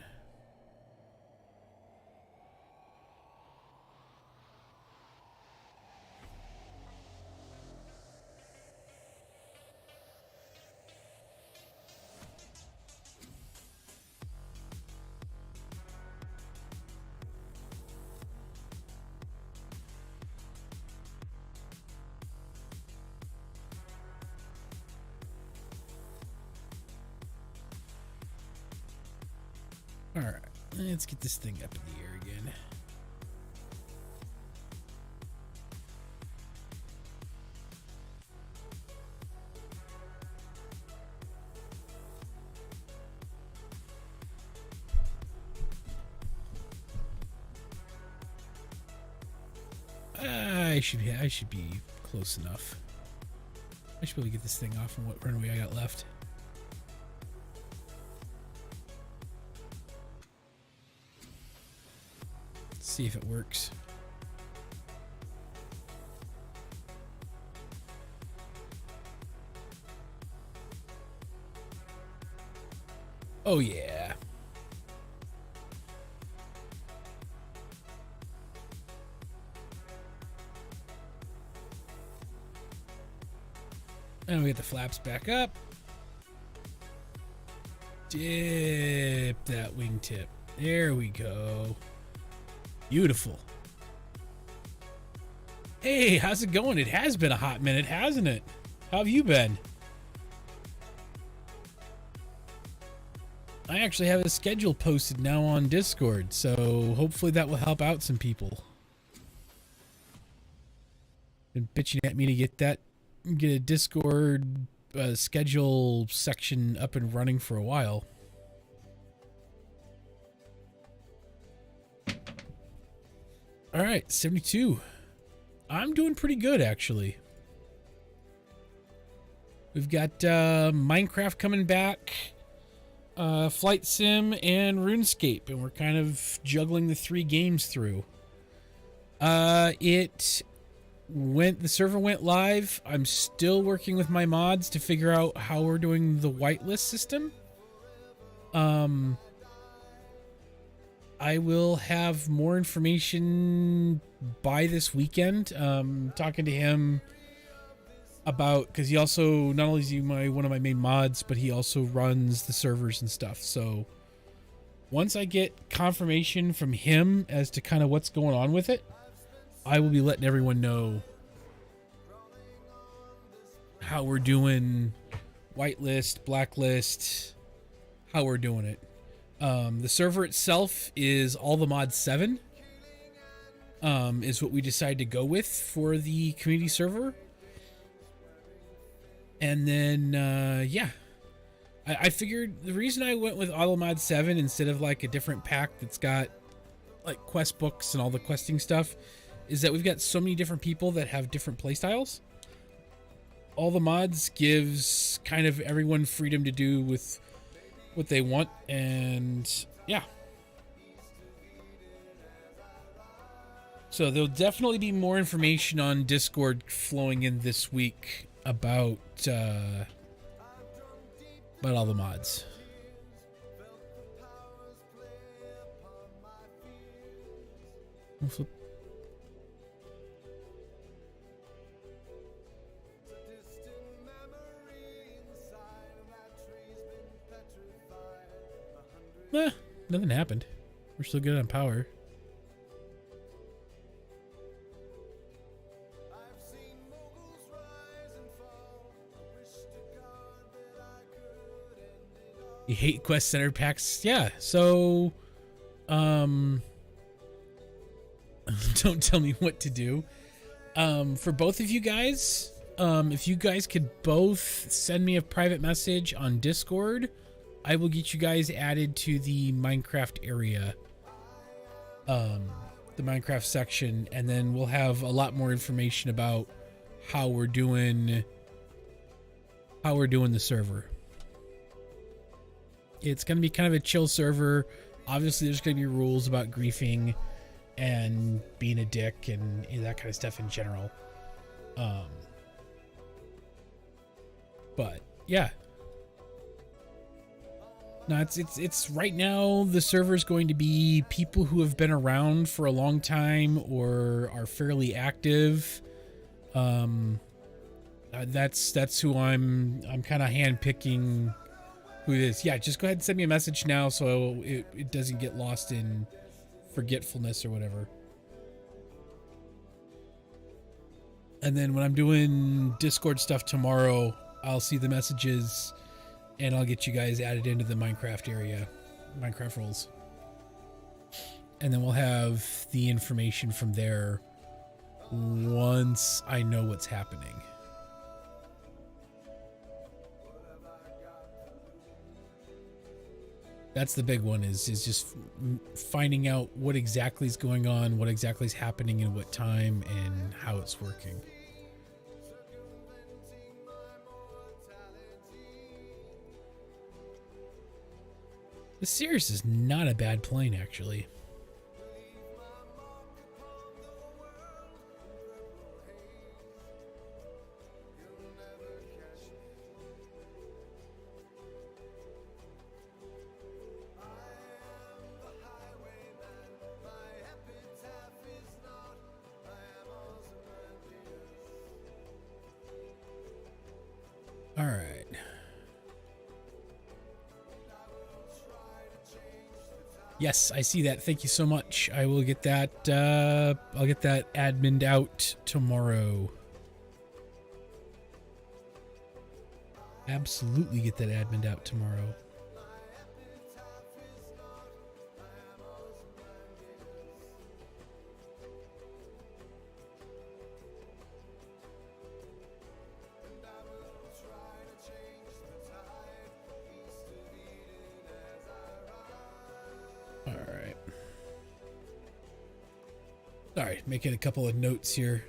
Alright, let's get this thing up in the air again. I should be close enough. I should be able to get this thing off on what runway I got left. See if it works. Oh yeah. And we get the flaps back up. Dip that wingtip. There we go. Beautiful. Hey, how's it going? It has been a hot minute, hasn't it? How have you been? I actually have a schedule posted now on Discord, so hopefully that will help out some people. Been bitching at me to get a Discord schedule section up and running for a while. All right, 72. I'm doing pretty good, actually. We've got Minecraft coming back, Flight Sim, and RuneScape, and we're kind of juggling the 3 games through. The server went live. I'm still working with my mods to figure out how we're doing the whitelist system. I will have more information by this weekend. Talking to him about, because he also, not only is he one of my main mods, but he also runs the servers and stuff. So once I get confirmation from him as to kind of what's going on with it, I will be letting everyone know how we're doing whitelist, blacklist, how we're doing it. The server itself is all the mod 7, is what we decided to go with for the community server. And then, yeah, I figured the reason I went with Auto Mod 7 instead of like a different pack that's got like quest books and all the questing stuff is that we've got so many different people that have different playstyles. All the mods gives kind of everyone freedom to do with what they want, and yeah. So there'll definitely be more information on Discord flowing in this week about all the mods. We'll flip. Nothing happened. We're still good on power. You hate quest center packs? Yeah, so don't tell me what to do. For both of you guys, if you guys could both send me a private message on Discord, I will get you guys added to the Minecraft area, the Minecraft section, and then we'll have a lot more information about how we're doing the server. It's going to be kind of a chill server. Obviously, there's going to be rules about griefing and being a dick and that kind of stuff in general. But yeah. No, it's right now the server is going to be people who have been around for a long time or are fairly active. That's who I'm kind of handpicking who it is. Yeah, just go ahead and send me a message now so it doesn't get lost in forgetfulness or whatever. And then when I'm doing Discord stuff tomorrow, I'll see the messages and I'll get you guys added into the Minecraft area, Minecraft rules. And then we'll have the information from there once I know what's happening. That's the big one is just finding out what exactly is going on, what exactly is happening and what time and how it's working. The Cirrus is not a bad plane, actually. All right. Yes, I see that. Thank you so much. I will get that. I'll get that admined out tomorrow. Absolutely get that admined out tomorrow. All right, making a couple of notes here.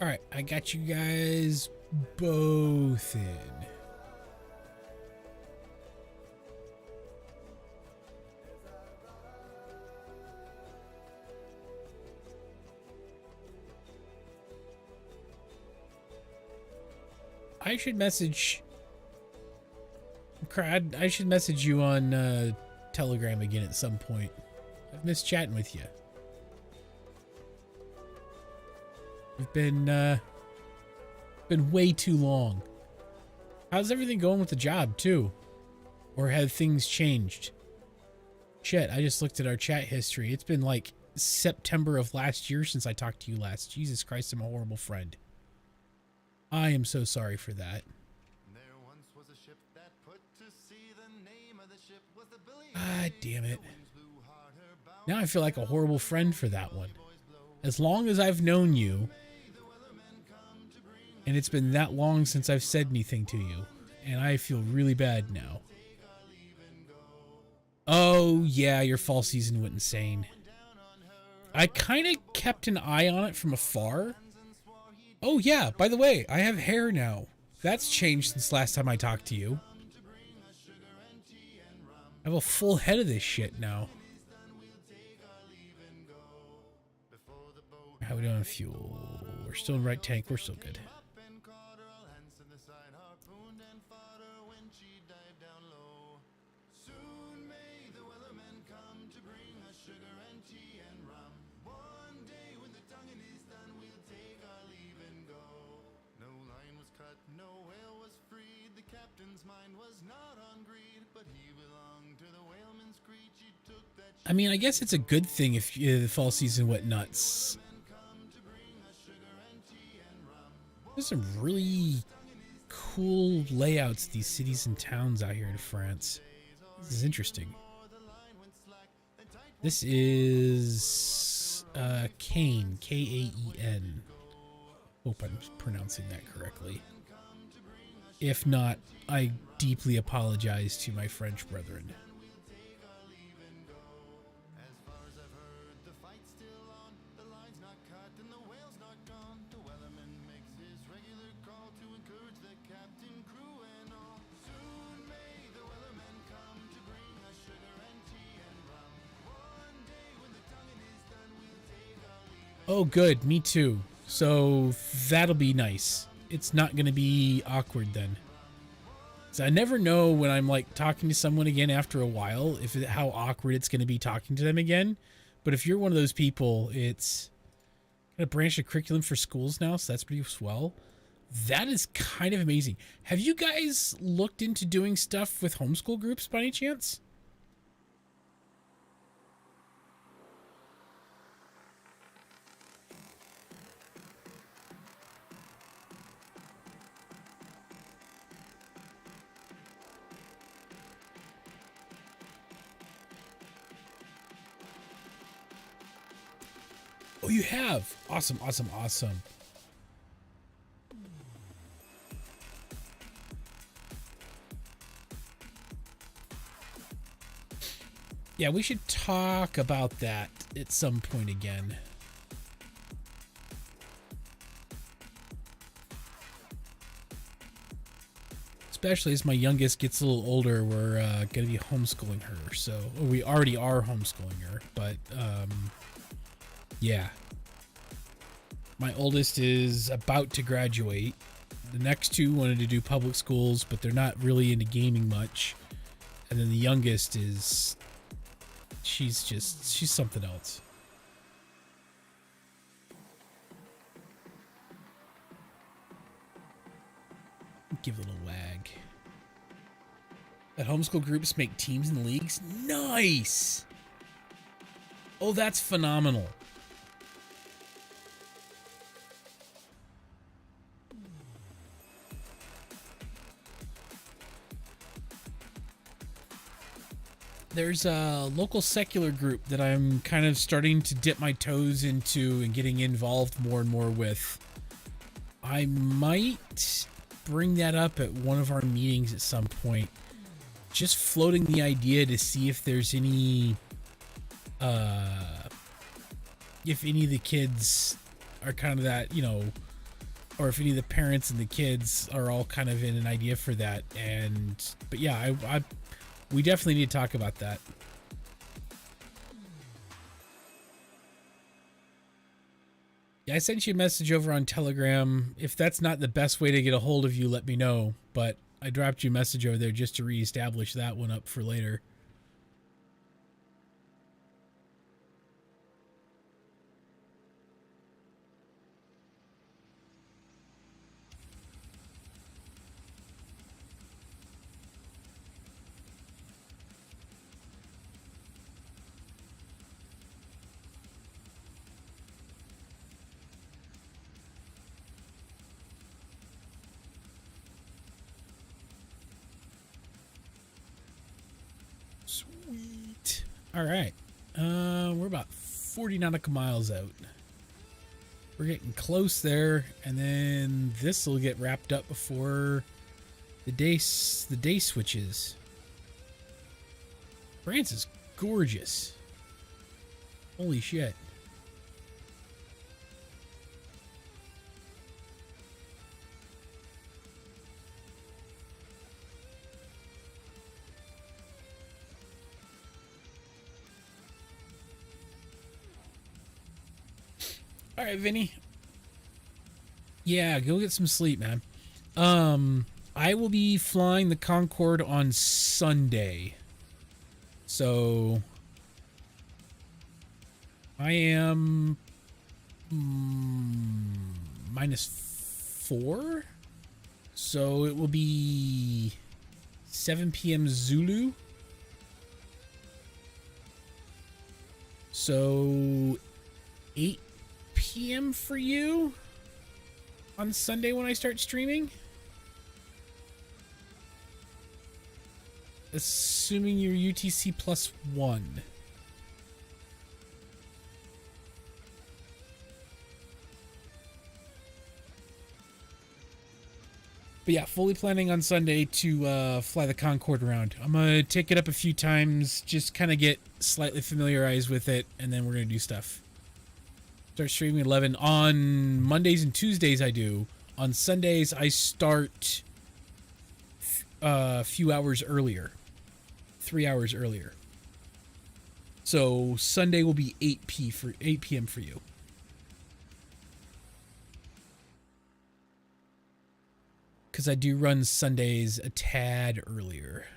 All right, I got you guys both in. I should message Crad. I should message you on Telegram again at some point. I've missed chatting with you. It's been way too long. How's everything going with the job too? Or have things changed? Shit, I just looked at our chat history. It's been like September of last year since I talked to you last. Jesus Christ, I'm a horrible friend. I am so sorry for that. There once was a ship that put to sea. The name of the ship was the Billy. God damn it. Now I feel like a horrible friend for that one. As long as I've known you, and it's been that long since I've said anything to you, and I feel really bad now. Oh, yeah, your fall season went insane. I kind of kept an eye on it from afar. Oh, yeah, by the way, I have hair now. That's changed since last time I talked to you. I have a full head of this shit now. How we doing on fuel? We're still in right tank. We're still good. I mean, I guess it's a good thing if the fall season went nuts. There's some really cool layouts of these cities and towns out here in France. This is interesting. This is Caen, K-A-E-N. Hope I'm pronouncing that correctly. If not, I deeply apologize to my French brethren. Oh, good. Me too. So that'll be nice. It's not going to be awkward then. So I never know when I'm like talking to someone again after a while, how awkward it's going to be talking to them again. But if you're one of those people, it's going to branch a curriculum for schools now. So that's pretty swell. That is kind of amazing. Have you guys looked into doing stuff with homeschool groups by any chance? Oh, you have? Awesome, awesome, awesome. Yeah, we should talk about that at some point again. Especially as my youngest gets a little older, we're going to be homeschooling her. So we already are homeschooling her, but yeah. My oldest is about to graduate. The next two wanted to do public schools, but they're not really into gaming much. And then the youngest is, she's something else. Give it a little wag. That homeschool groups make teams and leagues? Nice! Oh, that's phenomenal. There's a local secular group that I'm kind of starting to dip my toes into and getting involved more and more with. I might bring that up at one of our meetings at some point. Just floating the idea to see if there's any, if any of the kids are kind of that, you know, or if any of the parents and the kids are all kind of in an idea for that. But yeah, we definitely need to talk about that. Yeah, I sent you a message over on Telegram. If that's not the best way to get a hold of you, let me know. But I dropped you a message over there just to reestablish that one up for later. Sweet. All right. We're about 40 nautical miles out. We're getting close there, and then this will get wrapped up before the day switches. France is gorgeous. Holy shit. All right, Vinny. Yeah, go get some sleep, man. I will be flying the Concorde on Sunday. So I am -4. So it will be 7 p.m. Zulu. So 8 p.m. for you on Sunday when I start streaming. Assuming you're UTC +1. But yeah, fully planning on Sunday to fly the Concorde around. I'm going to take it up a few times, just kind of get slightly familiarized with it, and then we're going to do stuff. Start streaming at 11. On Mondays and Tuesdays I do. On Sundays I start a few hours earlier. 3 hours earlier. So Sunday will be 8 p.m. for you. Because I do run Sundays a tad earlier.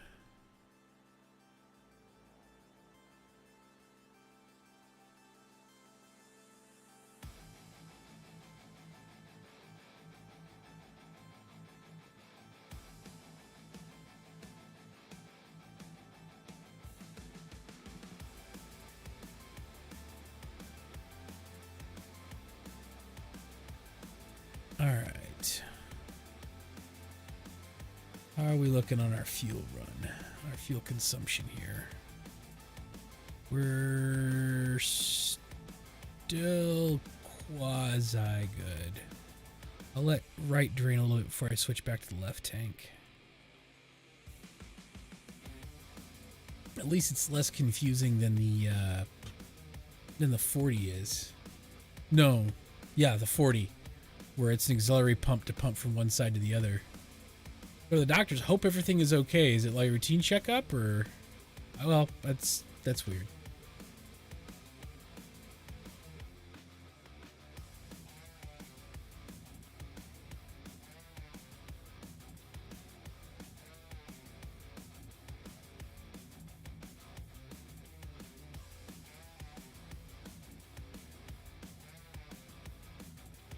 All right. How are we looking on our fuel run? Our fuel consumption here. We're still quasi good. I'll let right drain a little bit before I switch back to the left tank. At least it's less confusing than the 40 is. No, yeah, the 40, where it's an auxiliary pump to pump from one side to the other. Go to the doctors. Hope everything is okay. Is it like a routine checkup or? Oh, well, that's weird.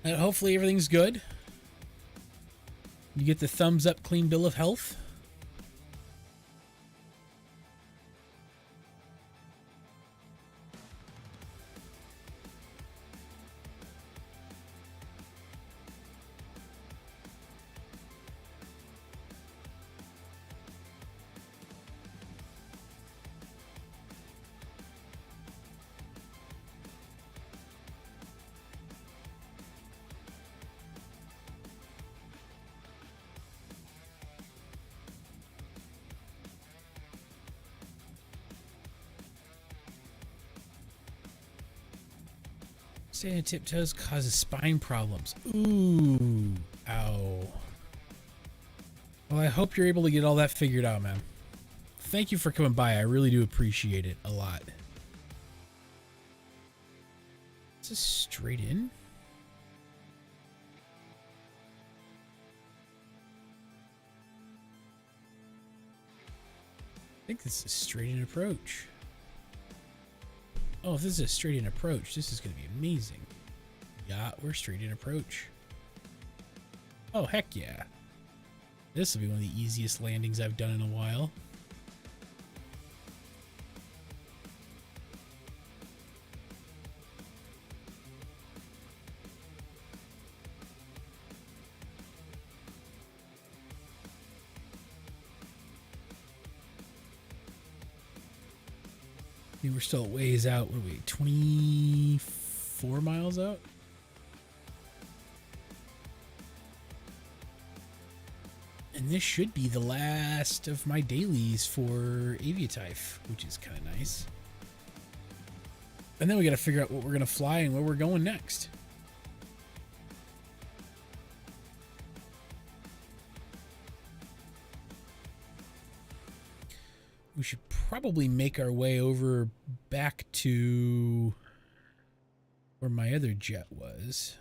And hopefully everything's good. You get the thumbs up clean bill of health. Standing on tiptoes causes spine problems. Ooh. Ow. Well, I hope you're able to get all that figured out, man. Thank you for coming by. I really do appreciate it a lot. Is this straight in? I think this is straight in approach. Oh, if this is a straight in approach, this is going to be amazing. Yeah, we're straight in approach. Oh, heck yeah. This will be one of the easiest landings I've done in a while. See, we're still a ways out. What are we, 24 miles out? And this should be the last of my dailies for Aviatife, which is kind of nice. And then we got to figure out what we're going to fly and where we're going next. We should probably make our way over back to where my other jet was.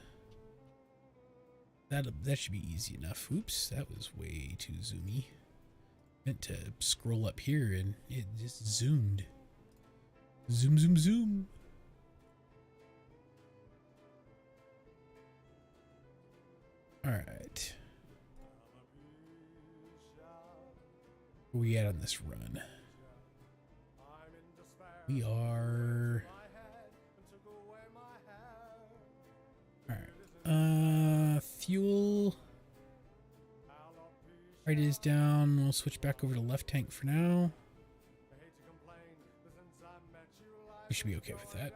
That should be easy enough. Oops, that was way too zoomy. Meant to scroll up here and it just zoomed. Zoom, zoom, zoom. All right. Where we at on this run? We are... Alright. Fuel. Right is down. We'll switch back over to left tank for now. We should be okay with that.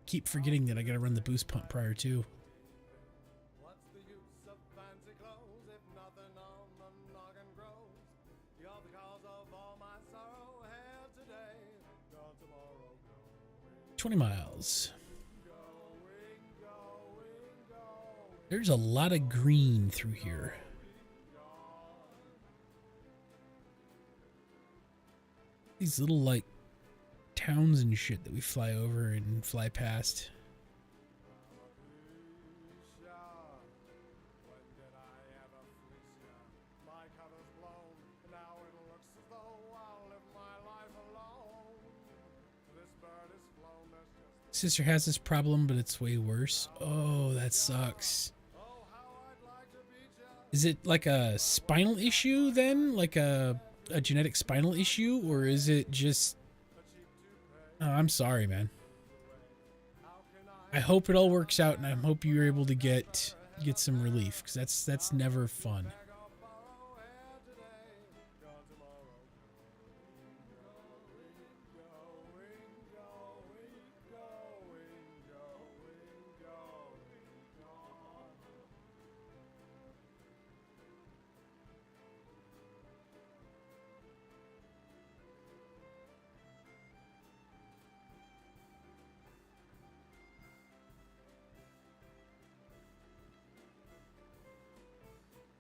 Keep forgetting that I gotta run the boost pump prior to. $20 miles. There's a lot of green through here. These little like towns and shit that we fly over and fly past. Sister has this problem, but it's way worse. Oh, that sucks. Is it like a spinal issue then? Like a genetic spinal issue? Or is it just... Oh, I'm sorry, man. I hope it all works out, and I hope you're able to get some relief, because that's never fun.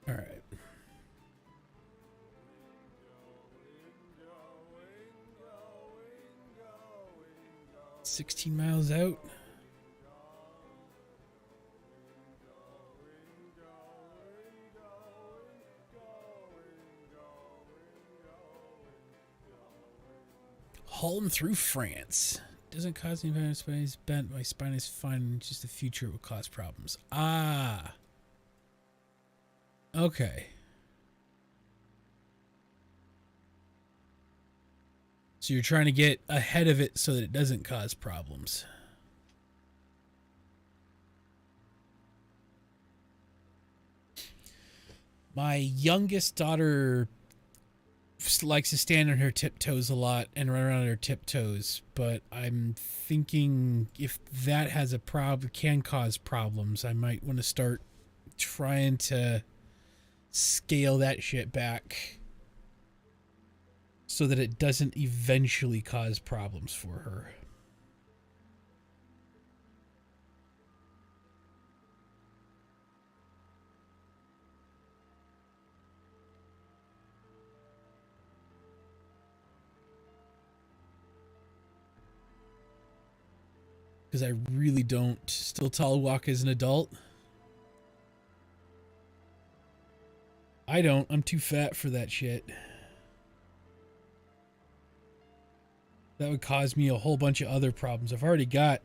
All right. $16 miles out. Haul him through France. Doesn't cause any pain. Spine is bent. My spine is fine. Just the future will cause problems. Ah. Okay. So you're trying to get ahead of it so that it doesn't cause problems. My youngest daughter likes to stand on her tiptoes a lot and run around on her tiptoes, but I'm thinking if that has a problem, can cause problems, I might want to start trying to scale that shit back so that it doesn't eventually cause problems for her. Because I really don't still tall walk as an adult. I don't. I'm too fat for that shit. That would cause me a whole bunch of other problems. I've already got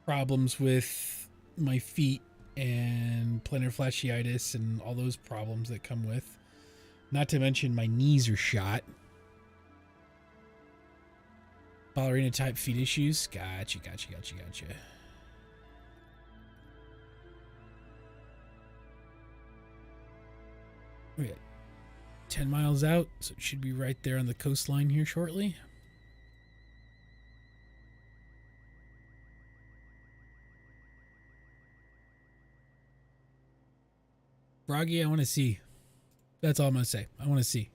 problems with my feet and plantar fasciitis and all those problems that come with. Not to mention my knees are shot. Ballerina type feet issues. Gotcha. We're at 10 miles out, so it should be right there on the coastline here shortly. Froggy, I want to see. That's all I'm going to say. I want to see.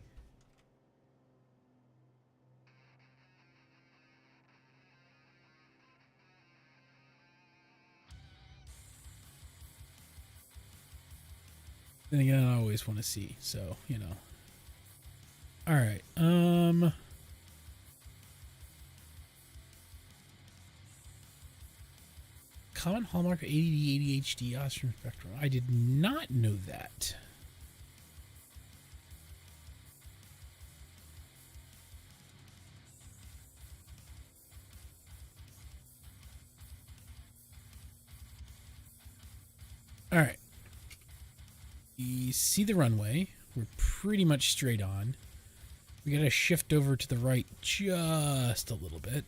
Then again, I always want to see. So, you know. All right. Common hallmark of ADD, ADHD, autism spectrum. I did not know that. All right. You see the runway. We're pretty much straight on. We got to shift over to the right just a little bit.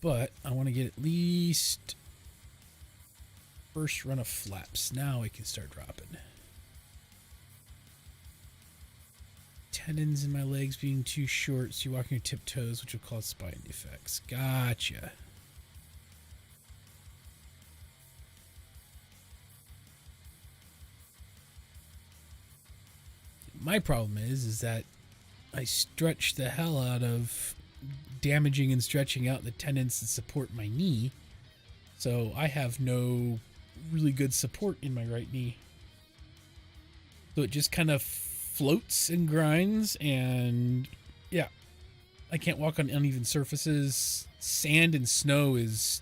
But I want to get at least first run of flaps. Now I can start dropping. Tendons in my legs being too short, so you're walking your tiptoes, which will cause spine defects. Gotcha. My problem is that I stretch the hell out of damaging and stretching out the tendons that support my knee. So I have no really good support in my right knee. So it just kind of floats and grinds, and yeah, I can't walk on uneven surfaces. Sand and snow is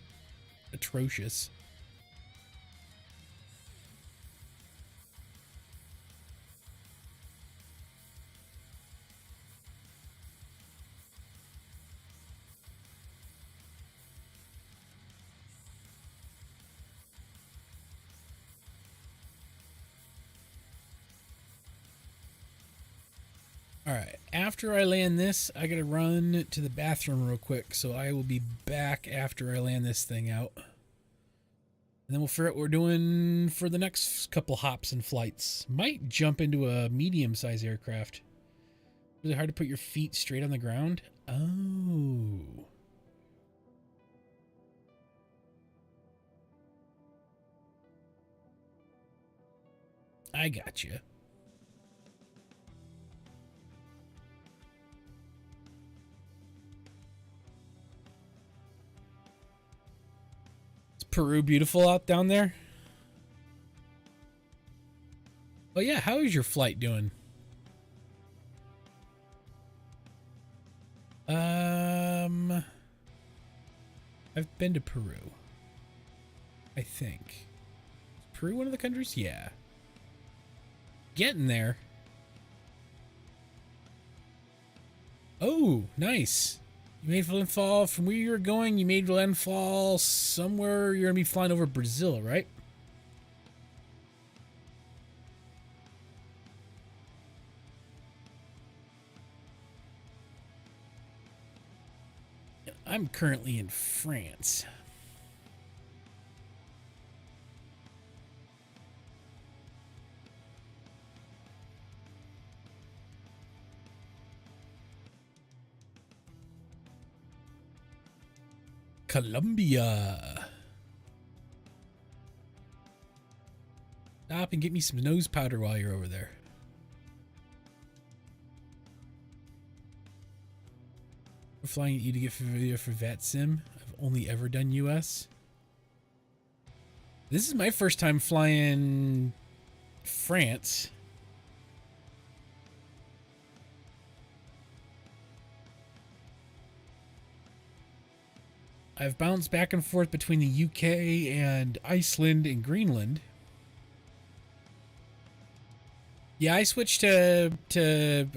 atrocious. Alright, after I land this, I gotta run to the bathroom real quick, so I will be back after I land this thing out. And then we'll figure out what we're doing for the next couple hops and flights. Might jump into a medium-sized aircraft. Really hard to put your feet straight on the ground? Oh. I gotcha. Peru beautiful out down there? Oh yeah, how is your flight doing? I've been to Peru. I think. Is Peru one of the countries? Yeah. Getting there. Oh, nice. You made landfall from where you were going. You made landfall somewhere. You're going to be flying over Brazil, right? I'm currently in France. Colombia. Stop and get me some nose powder while you're over there. We're flying at you to get familiar for VATSIM. I've only ever done US. This is my first time flying France. I've bounced back and forth between the UK and Iceland and Greenland. Yeah, I switched to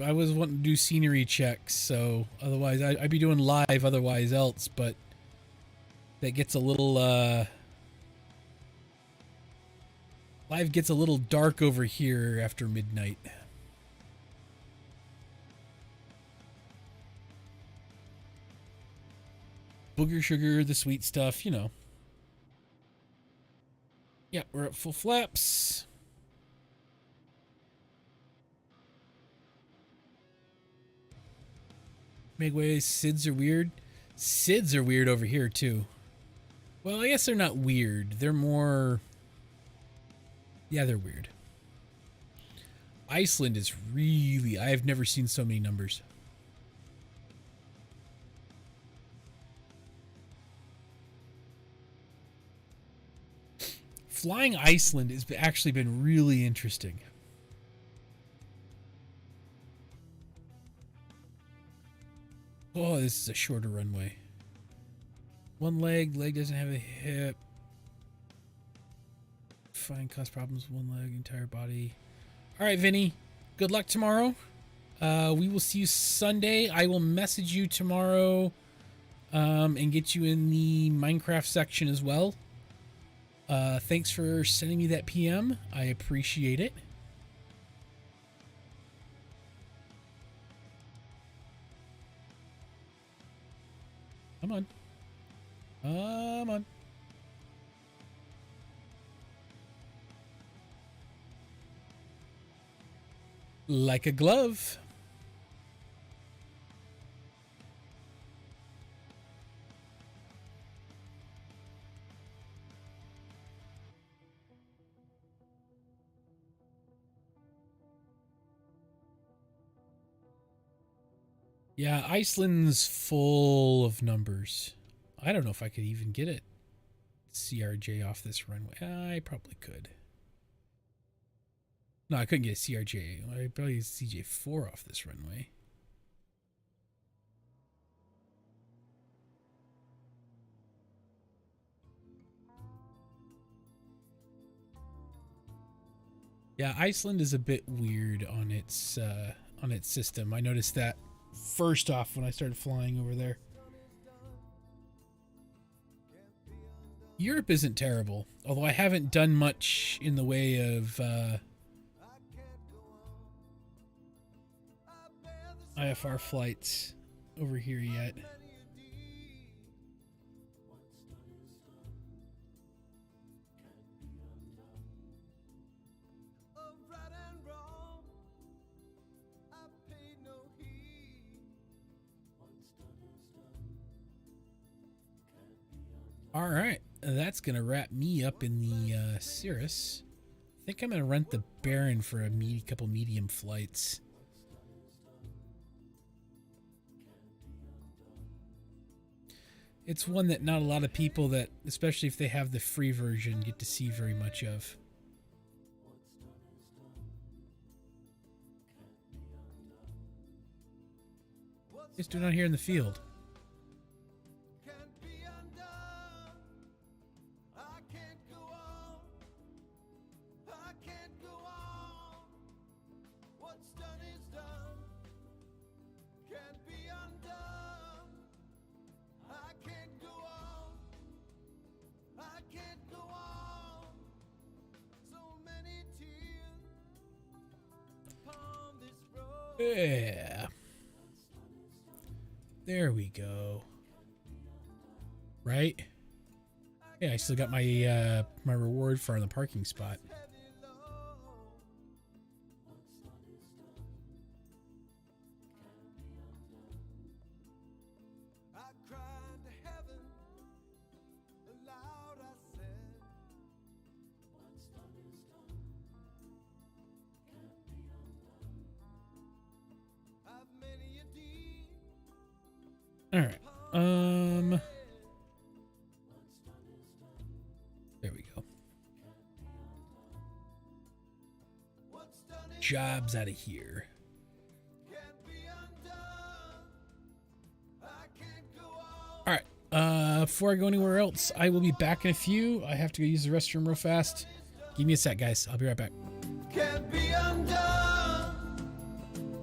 I was wanting to do scenery checks, so otherwise I'd be doing live otherwise else, but that gets a little live gets a little dark over here after midnight. Booger sugar, the sweet stuff, you know. Yeah, we're at full flaps. Make way, SIDS are weird. SIDS are weird over here, too. Well, I guess they're not weird. They're more... Yeah, they're weird. Iceland is really... I have never seen so many numbers. Flying Iceland has actually been really interesting. Oh, this is a shorter runway. One leg doesn't have a hip. Fine, cause problems with one leg, entire body. All right, Vinny. Good luck tomorrow. We will see you Sunday. I will message you tomorrow and get you in the Minecraft section as well. Thanks for sending me that PM. I appreciate it. Come on. Come on. Like a glove. Yeah, Iceland's full of numbers. I don't know if I could even get it. CRJ off this runway. I probably could. No, I couldn't get a CRJ. I probably get CJ4 off this runway. Yeah, Iceland is a bit weird on its system. I noticed that first off when I started flying over there. Europe isn't terrible, although I haven't done much in the way of IFR flights over here yet. All right, that's gonna wrap me up in the Cirrus. I think I'm gonna rent the Baron for a couple medium flights. It's one that not a lot of people that, especially if they have the free version, get to see very much of. Just doing out here in the field. Yeah. There we go. Right? Yeah, I still got my my reward for the parking spot. All right. There we go. Jobs out of here. All right. Before I go anywhere else, I will be back in a few. I have to go use the restroom real fast. Give me a sec, guys. I'll be right back. Can't be undone.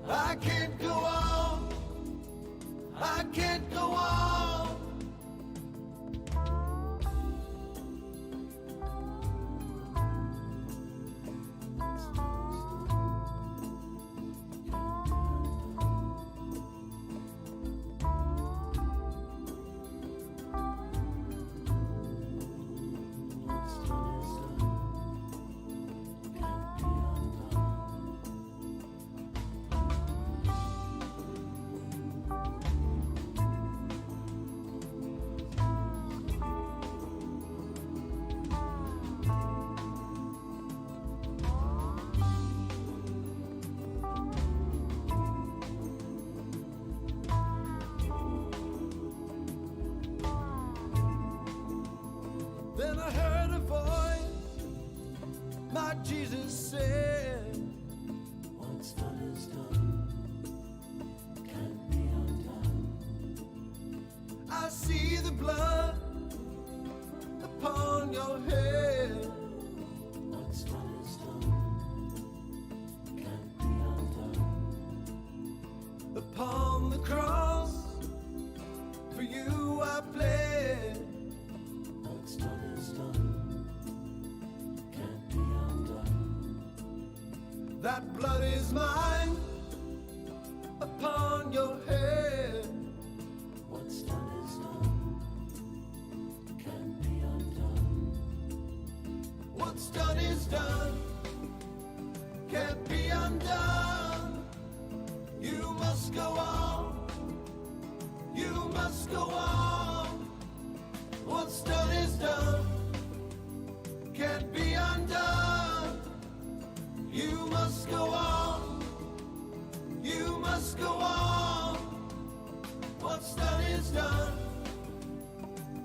I can't go on. I can't go on. Jesus said, what's done is done, can't be undone. I see the blood upon your head. What's done is done, can't be undone. Upon the cross, for you I bled. What's done is done, can't be undone. That blood is mine, upon your head. What's done is done, can't be undone. What's done is done, can't be undone. You must go on, you must go on. What's done is done, can't be undone. You must go on, you must go on. What's done is done,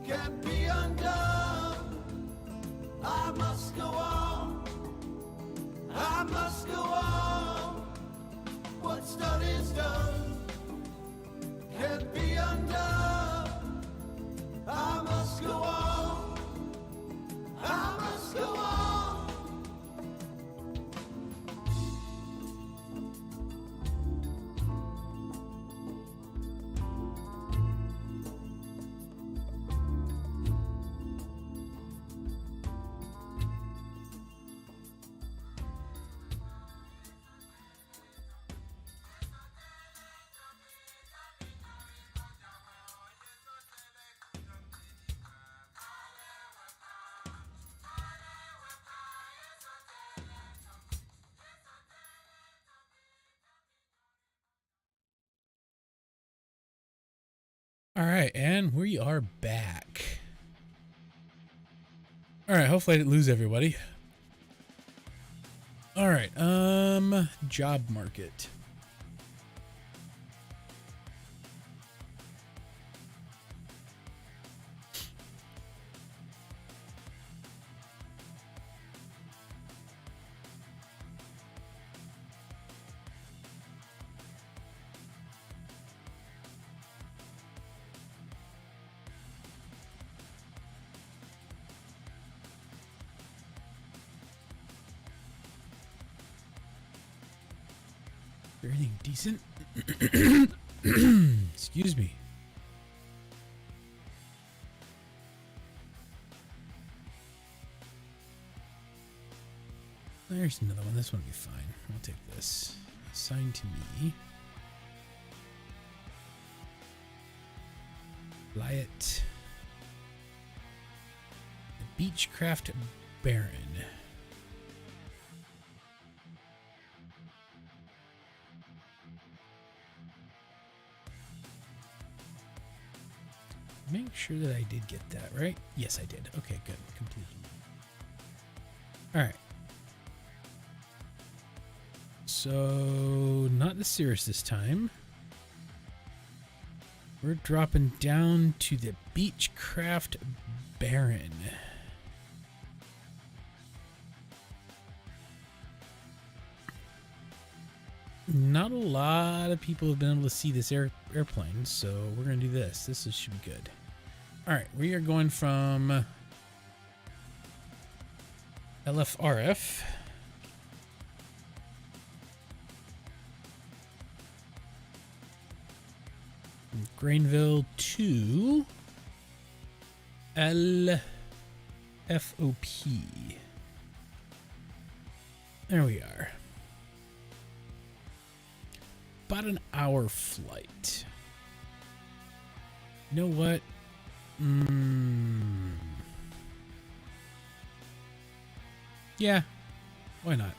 can't be undone. I must go on, I must go on. What's done is done, can't be undone. I must go on, I must go on. All right, and we are back. All right, hopefully I didn't lose everybody. All right, job market. Anything decent? Excuse me. There's another one. This one will be fine. I'll take this. Assigned to me. Lyot. The Beechcraft Baron. Make sure that I did get that, right? Yes, I did. Okay, good. Completed. All right. So, not the Cirrus this time. We're dropping down to the Beechcraft Baron. Not a lot of people have been able to see this airplane, so we're going to do this. This should be good. All right, we are going from LFRF Grainville to LFOP. There we are. About an hour flight. You know what? Yeah, why not?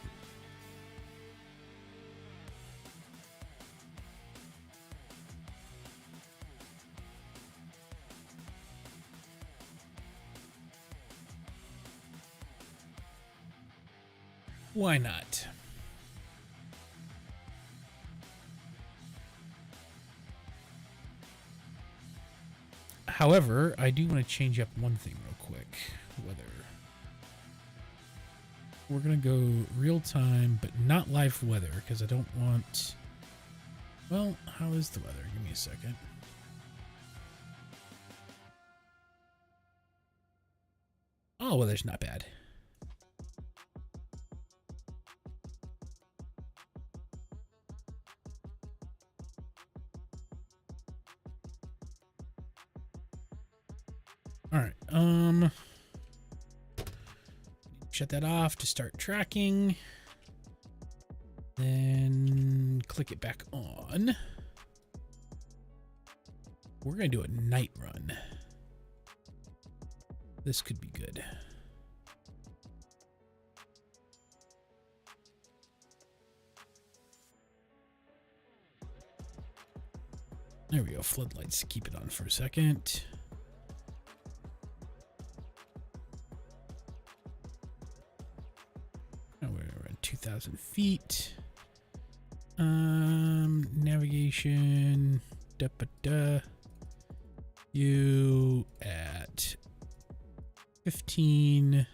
Why not? However, I do want to change up one thing real quick. Weather. We're going to go real time, but not live weather because I don't want... Well, how is the weather? Give me a second. Oh, weather's not bad. All right. Shut that off to start tracking. Then click it back on. We're going to do a night run. This could be good. There we go. Floodlights. Keep it on for a second. Now we're around 2,000 feet. Navigation. You at 15.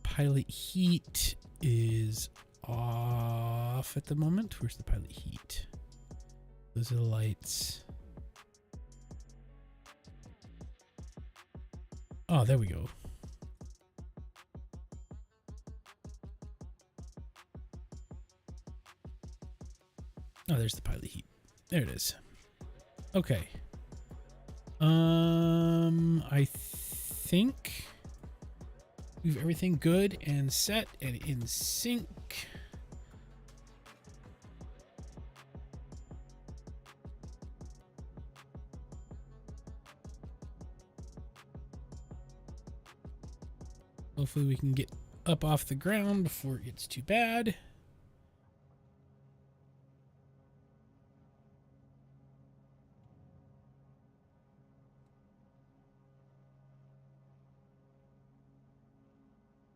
Pilot heat is off at the moment. Where's the pilot heat? Those are the lights. Oh, there we go. Oh, there's the pilot heat. There it is. Okay. I think we've everything good and set and in sync. Hopefully we can get up off the ground before it gets too bad.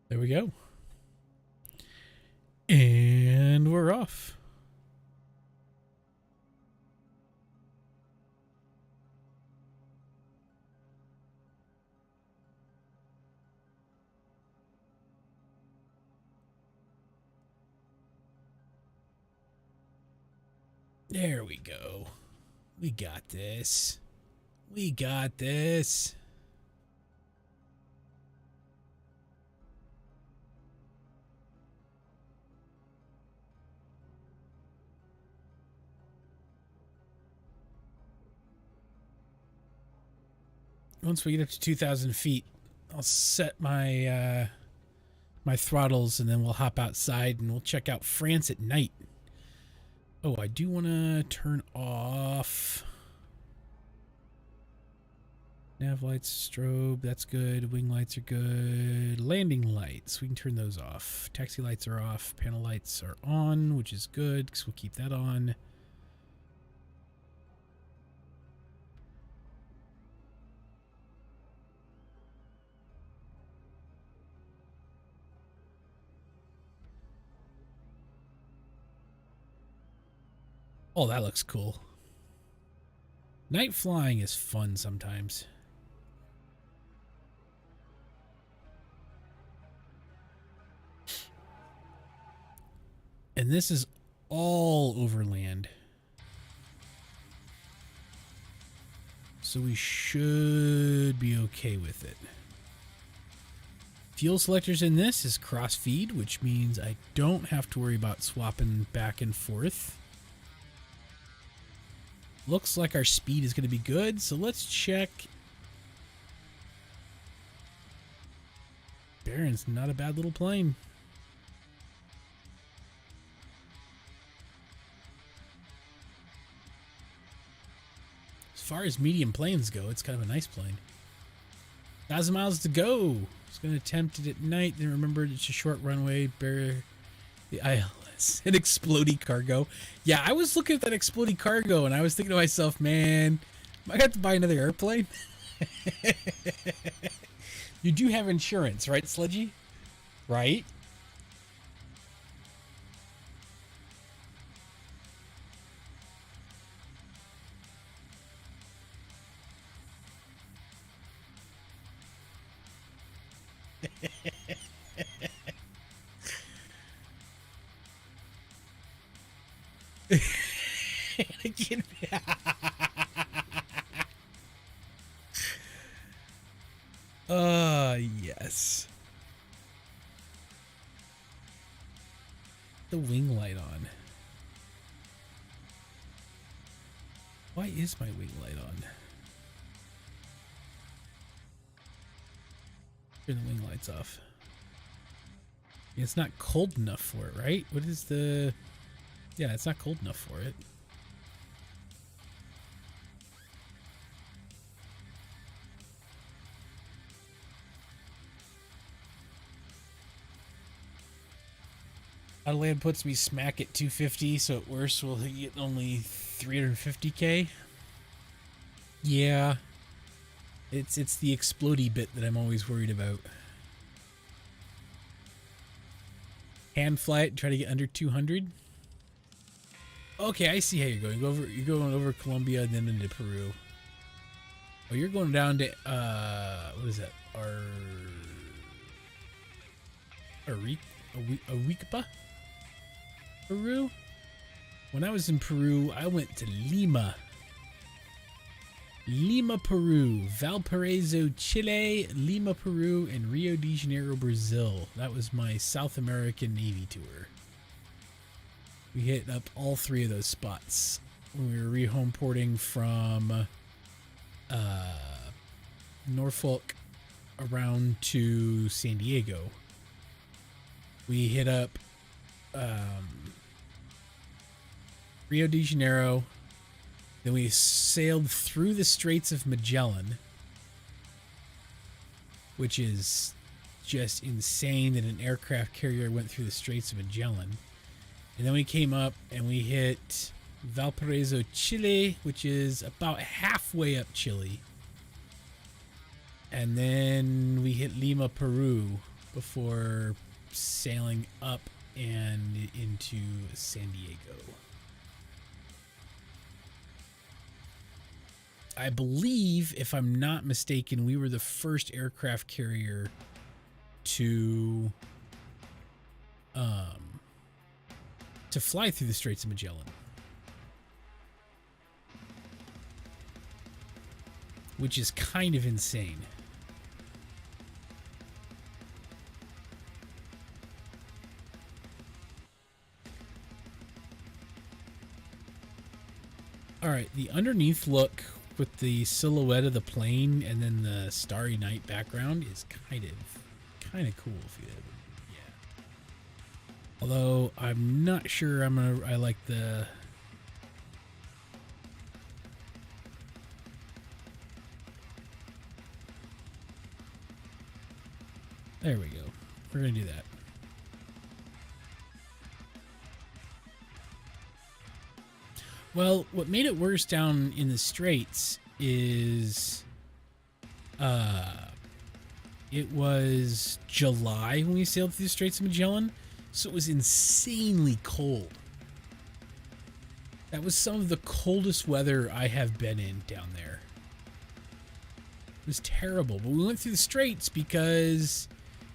There we go. And we're off. There we go. We got this. We got this. Once we get up to 2,000 feet, I'll set my my throttles, and then we'll hop outside and we'll check out France at night. Oh, I do want to turn off nav lights, strobe. That's good. Wing lights are good. Landing lights, we can turn those off. Taxi lights are off. Panel lights are on, which is good because we'll keep that on. Oh, that looks cool. Night flying is fun sometimes. And this is all overland. So we should be okay with it. Fuel selectors in this is cross feed, which means I don't have to worry about swapping back and forth. Looks like our speed is going to be good, so let's check. Baron's not a bad little plane. As far as medium planes go, it's kind of a nice plane. 1,000 miles to go. I was going to attempt it at night, then remembered it's a short runway. Bear the ILS. An explodey cargo. Yeah, I was looking at that explodey cargo and I was thinking to myself, man, I got to buy another airplane. You do have insurance, right, Sledgy? Right? Anakin. Yes. The wing light on. Why is my wing light on? Turn the wing lights off. It's not cold enough for it, right? What is the... Yeah, it's not cold enough for it. Out of land puts me smack at 250, so at worst we'll get only 350k. Yeah. It's the explodey bit that I'm always worried about. Hand fly it, try to get under 200. Okay, I see how you're going. You're going over Colombia and then into Peru. Oh, you're going down to what is that? Arequipa? Peru? When I was in Peru, I went to Lima. Lima, Peru, Valparaiso, Chile, Lima, Peru, and Rio de Janeiro, Brazil. That was my South American Navy tour. We hit up all three of those spots when we were re-home porting from Norfolk around to San Diego. We hit up Rio de Janeiro. Then we sailed through the Straits of Magellan, which is just insane that an aircraft carrier went through the Straits of Magellan. And then we came up and we hit Valparaiso, Chile, which is about halfway up Chile. And then we hit Lima, Peru before sailing up and into San Diego. I believe, if I'm not mistaken, we were the first aircraft carrier to fly through the Straits of Magellan, which is kind of insane. All right, the underneath look with the silhouette of the plane and then the starry night background is kind of cool. If you, yeah. Although I'm not sure I like the. There we go. We're gonna do that. Well, what made it worse down in the Straits is it was July when we sailed through the Straits of Magellan, so it was insanely cold. That was some of the coldest weather I have been in down there. It was terrible, but we went through the Straits because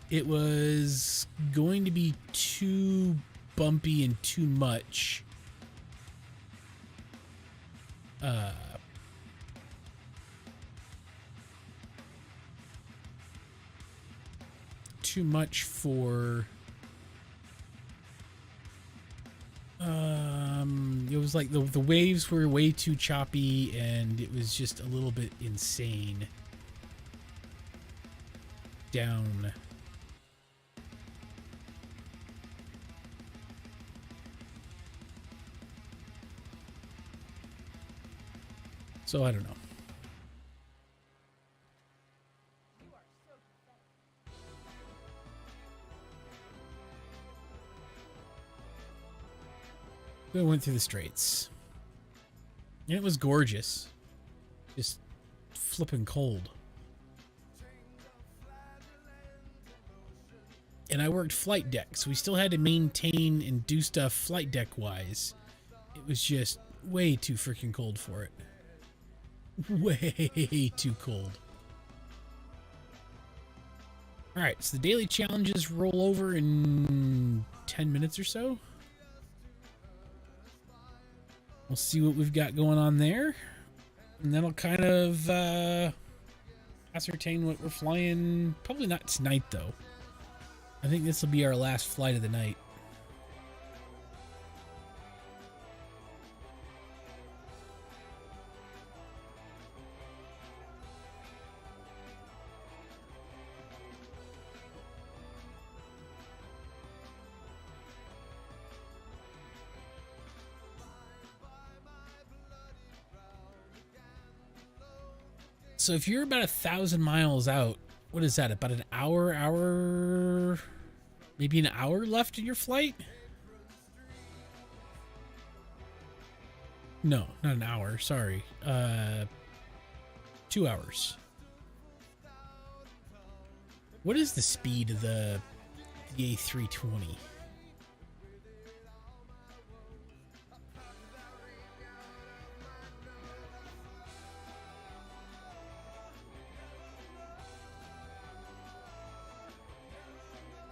it was going to be too bumpy and too much. Too much for it was like the waves were way too choppy and it was just a little bit insane down. So I don't know. We went through the Straits. And it was gorgeous. Just flipping cold. And I worked flight deck, so we still had to maintain and do stuff flight deck wise. It was just way too freaking cold for it. Way too cold. Alright, so the daily challenges roll over in 10 minutes or so. We'll see what we've got going on there. And that'll kind of ascertain what we're flying. Probably not tonight, though. I think this will be our last flight of the night. So if you're about 1,000 miles out, what is that? About an hour, maybe an hour left in your flight? No, not an hour. Sorry. 2 hours. What is the speed of the A320?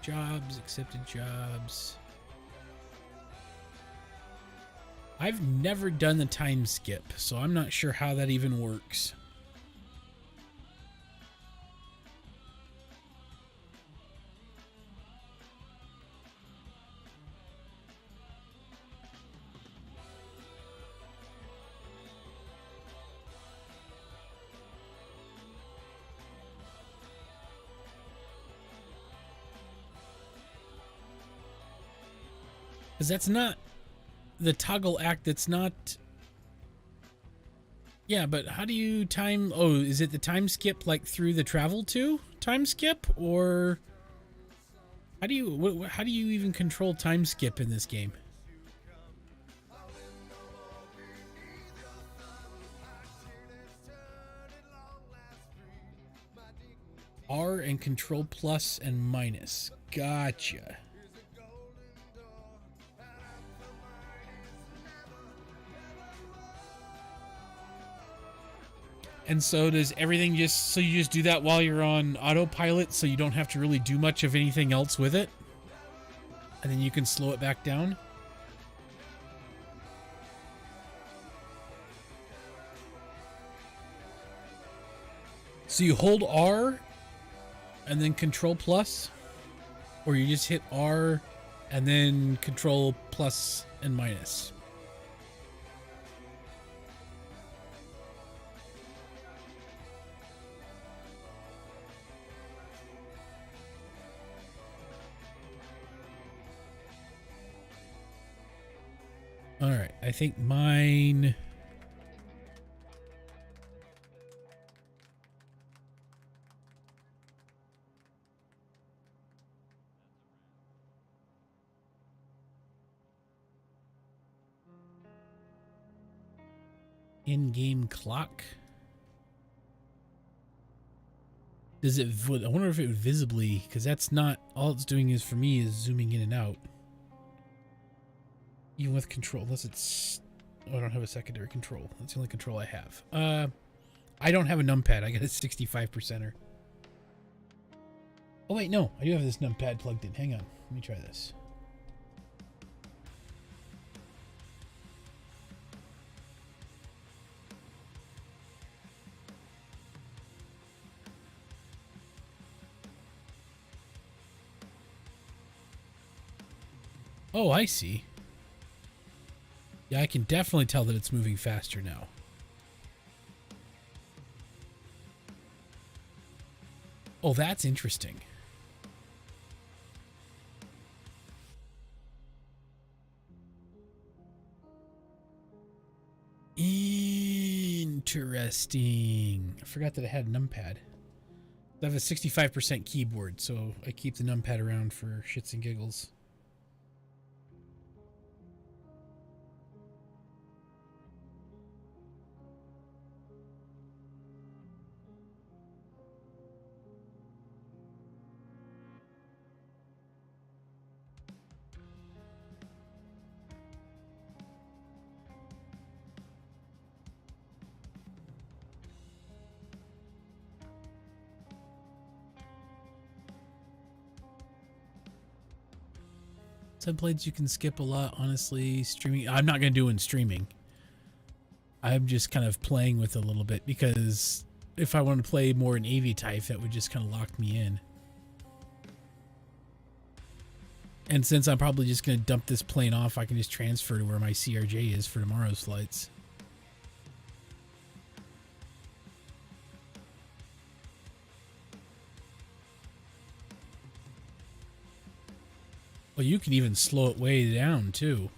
Jobs, accepted jobs. I've never done the time skip, so I'm not sure how that even works. Because that's not the toggle act. That's not. Yeah, but how do you time? Oh, is it the time skip like through the travel to time skip, or how do you how do you even control time skip in this game? R and control plus and minus. Gotcha. And so does everything just, so you just do that while you're on autopilot so you don't have to really do much of anything else with it? And then you can slow it back down? So you hold R and then control plus? Or you just hit R and then control plus and minus? All right, I think mine. In-game clock. Does it? I wonder if it would visibly, because that's not all it's doing. Is for me is zooming in and out. Even with control, unless it's... Oh, I don't have a secondary control. That's the only control I have. I don't have a numpad. I got a 65%er. Oh, wait, no. I do have this numpad plugged in. Hang on. Let me try this. Oh, I see. Yeah, I can definitely tell that it's moving faster now. Oh, that's interesting. Interesting. I forgot that I had a numpad. I have a 65% keyboard, so I keep the numpad around for shits and giggles. Subblades you can skip a lot, honestly. Streaming, I'm not going to do in streaming. I'm just kind of playing with it a little bit because if I want to play more in Aviatife, that would just kind of lock me in. And since I'm probably just going to dump this plane off, I can just transfer to where my CRJ is for tomorrow's flights. Well, you can even slow it way down, too.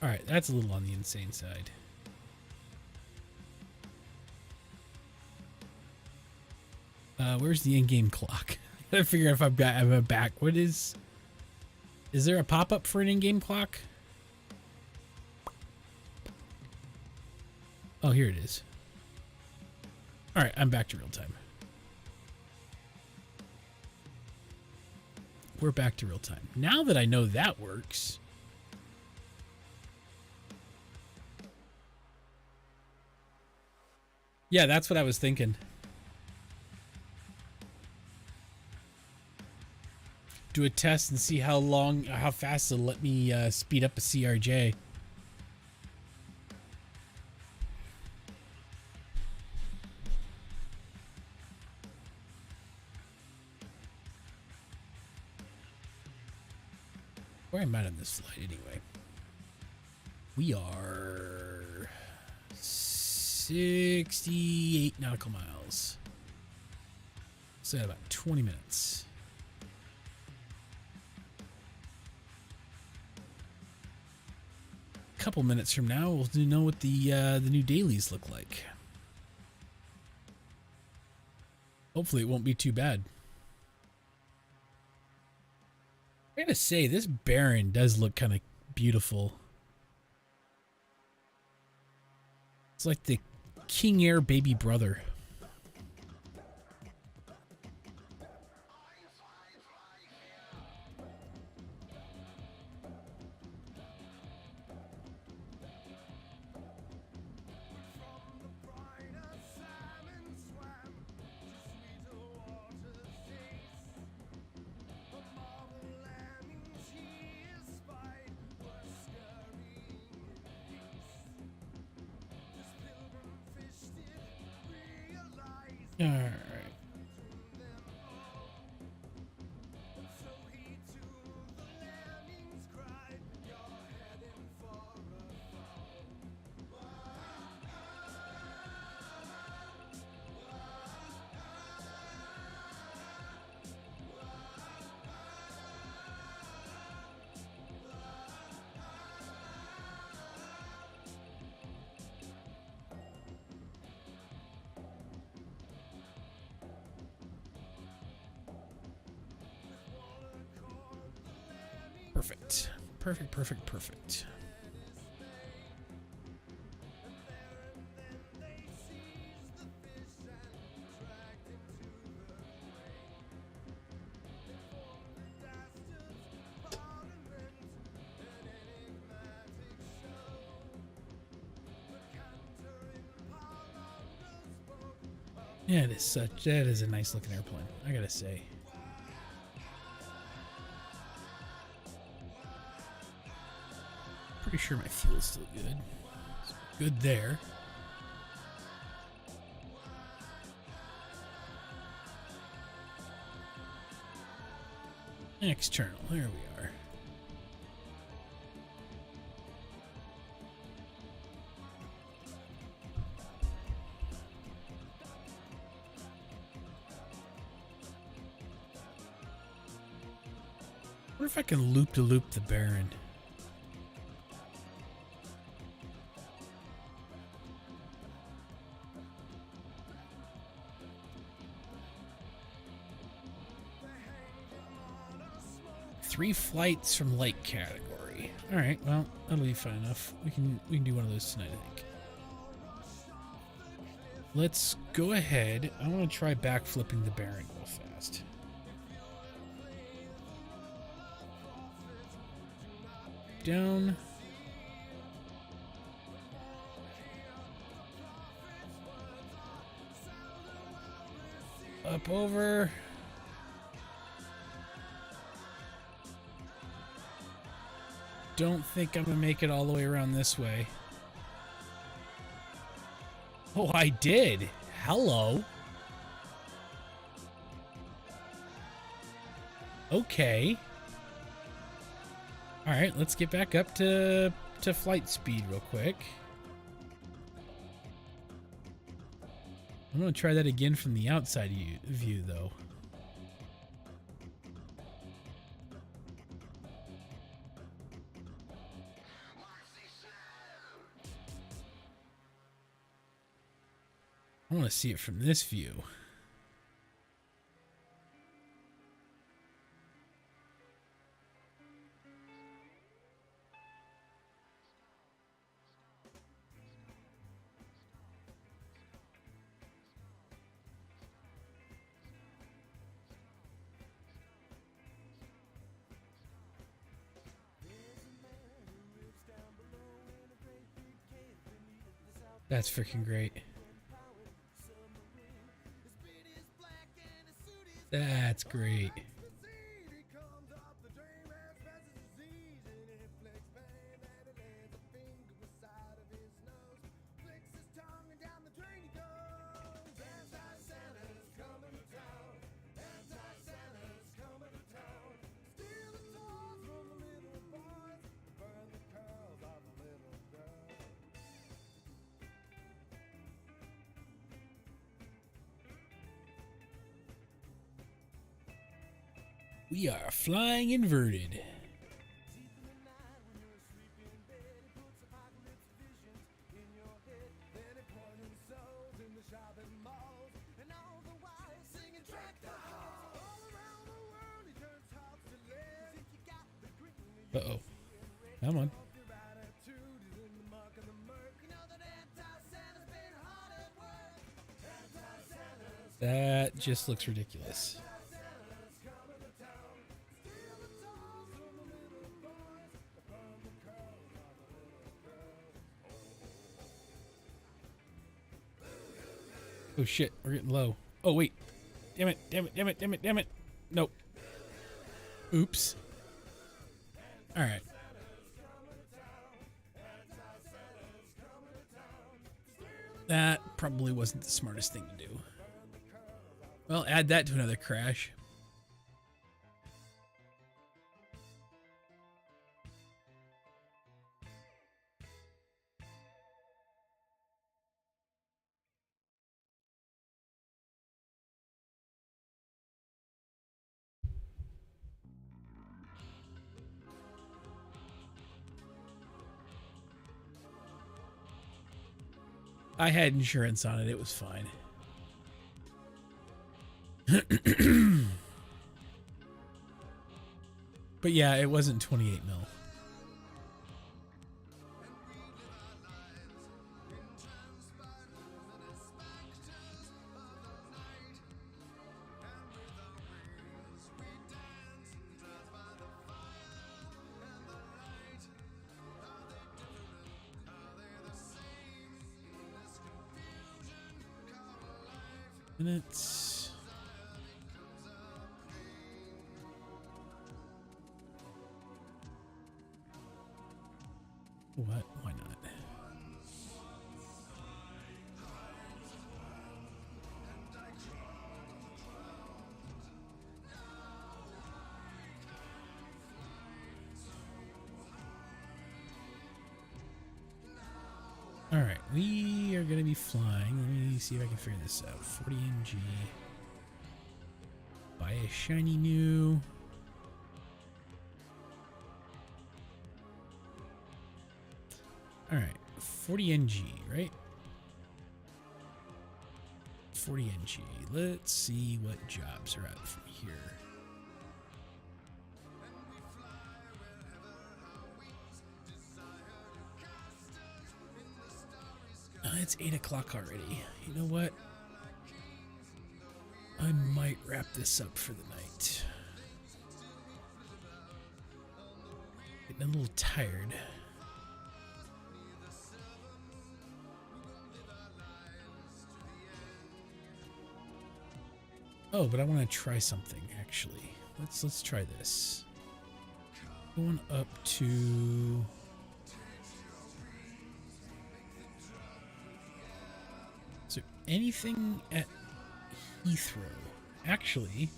Alright, that's a little on the insane side. Where's the in-game clock? I gotta figure out if I'm back. What is there a pop-up for an in-game clock? Oh, here it is. Alright, I'm back to real time. We're back to real time. Now that I know that works. Yeah, that's what I was thinking. Do a test and see how fast it'll let me speed up a CRJ. Where am I on this flight anyway? We are 68 nautical miles. So about 20 minutes. A couple minutes from now, we'll know what the new dailies look like. Hopefully, it won't be too bad. I gotta say, this Baron does look kind of beautiful. It's like the King Air baby brother. All right. Perfect. Perfect, perfect, perfect. Yeah, that is a nice looking airplane, I gotta say. Pretty sure my fuel's still good. So good there. External, there we are. I wonder if I can loop-to-loop the Baron. Three flights from light category. All right, well, that'll be fine enough. We can do one of those tonight, I think. Let's go ahead. I want to try backflipping the Baron real fast. Down. Up over. don't think I'm gonna make it all the way around this way. Oh, I did. Hello. Okay. All right, let's get back up to flight speed real quick. I'm gonna try that again from the outside view though. I want to see it from this view. That's freaking great. That's great. We are flying inverted. Uh-oh. Come on. That just looks ridiculous. Oh shit, we're getting low. Oh wait. Damn it, damn it, damn it, damn it, damn it. Nope. Oops. Alright. That probably wasn't the smartest thing to do. Well, add that to another crash. I had insurance on it. It was fine. But yeah, it wasn't 28 mil. Minutes. What? Why not? All right, we are going to be flying. Let me see if I can figure this out. 40 NG. Buy a shiny new. All right, 40 NG, right? 40 NG. Let's see what jobs are out from here. It's 8 o'clock already. You know what? I might wrap this up for the night. Getting a little tired. Oh, but I want to try something actually. Let's try this. Going up to... Is there anything at Heathrow? Actually...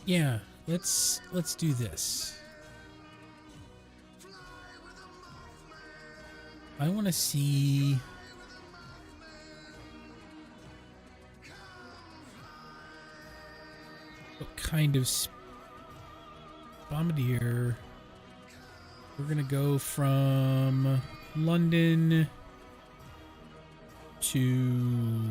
Yeah, let's do this. I want to see what kind of bombardier. We're gonna go from London to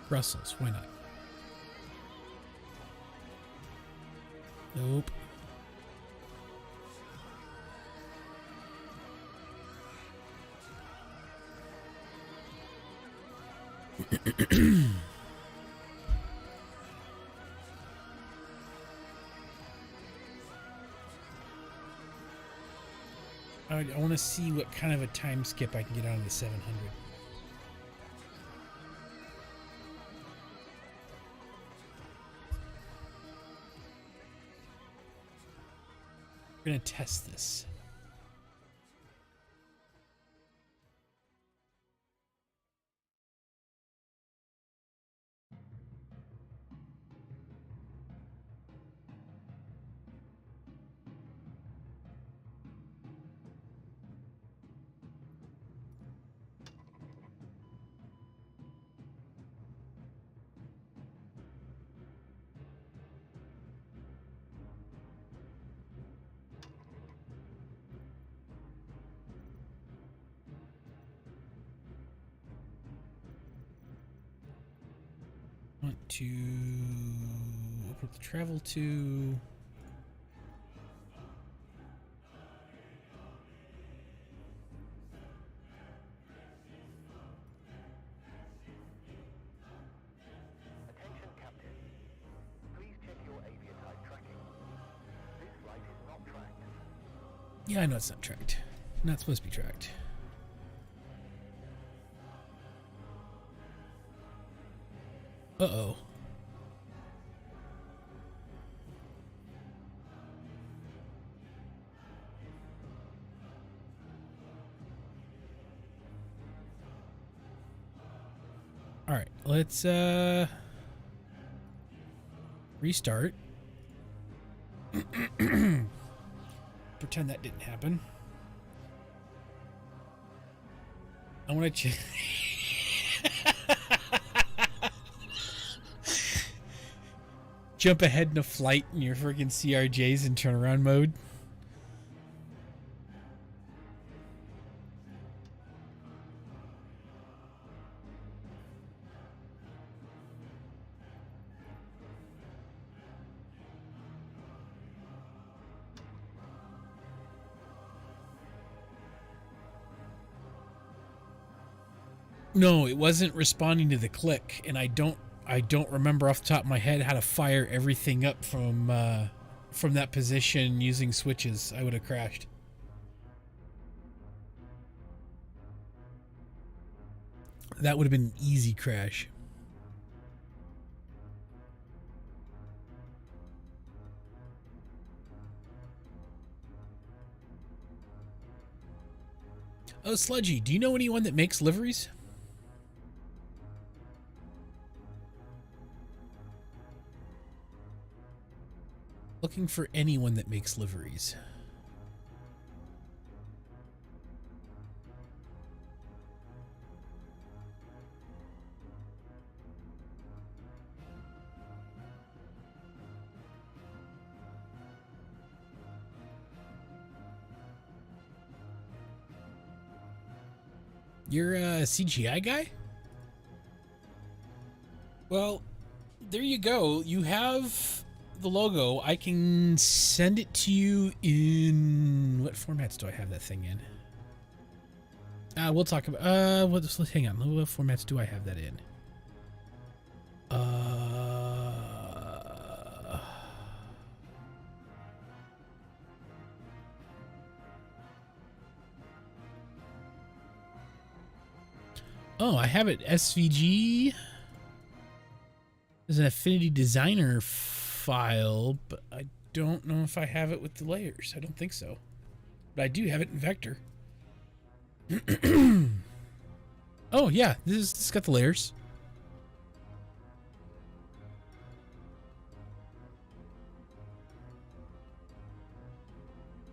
Brussels. Why not? Nope. I want to see what kind of a time skip I can get out of the 700. We're going to test this. Want to open up the travel to... Attention, Captain. Please check your Aviatife tracking. This flight is not tracked. Yeah, I know it's not tracked. Not supposed to be tracked. Uh-oh. All right, let's restart. Pretend that didn't happen. I want to check. Jump ahead in a flight in your freaking CRJs in turnaround mode. No, it wasn't responding to the click, and I don't remember off the top of my head how to fire everything up from that position using switches. I would have crashed. That would have been an easy crash. Oh, Sludgy, do you know anyone that makes liveries? Looking for anyone that makes liveries. You're a CGI guy? Well, there you go. You have the logo. I can send it to you in... What formats do I have that thing in? We'll talk about... let's hang on. What formats do I have that in? Oh, I have it SVG. There's an Affinity Designer file, but I don't know if I have it with the layers. I don't think so. But I do have it in vector. Oh, yeah. This got the layers.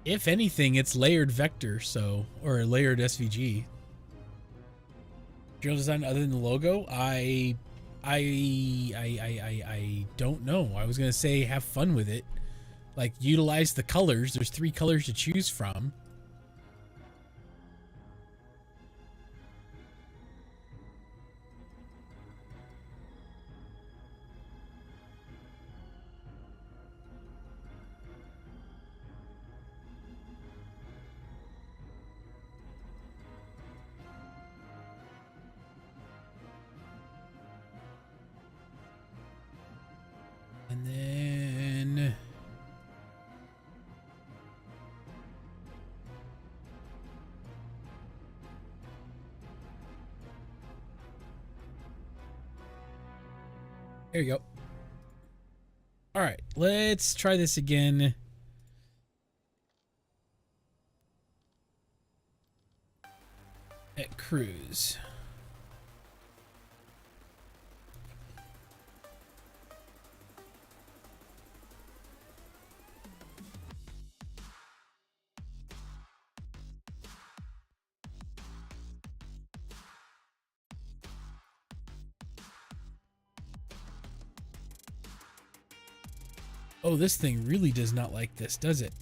If anything, it's layered vector, so, or layered SVG. Drill design other than the logo? I don't know. I was gonna say have fun with it. Like, utilize the colors. There's 3 colors to choose from. And then there you go. All right, let's try this again. At cruise. Oh, this thing really does not like this, does it?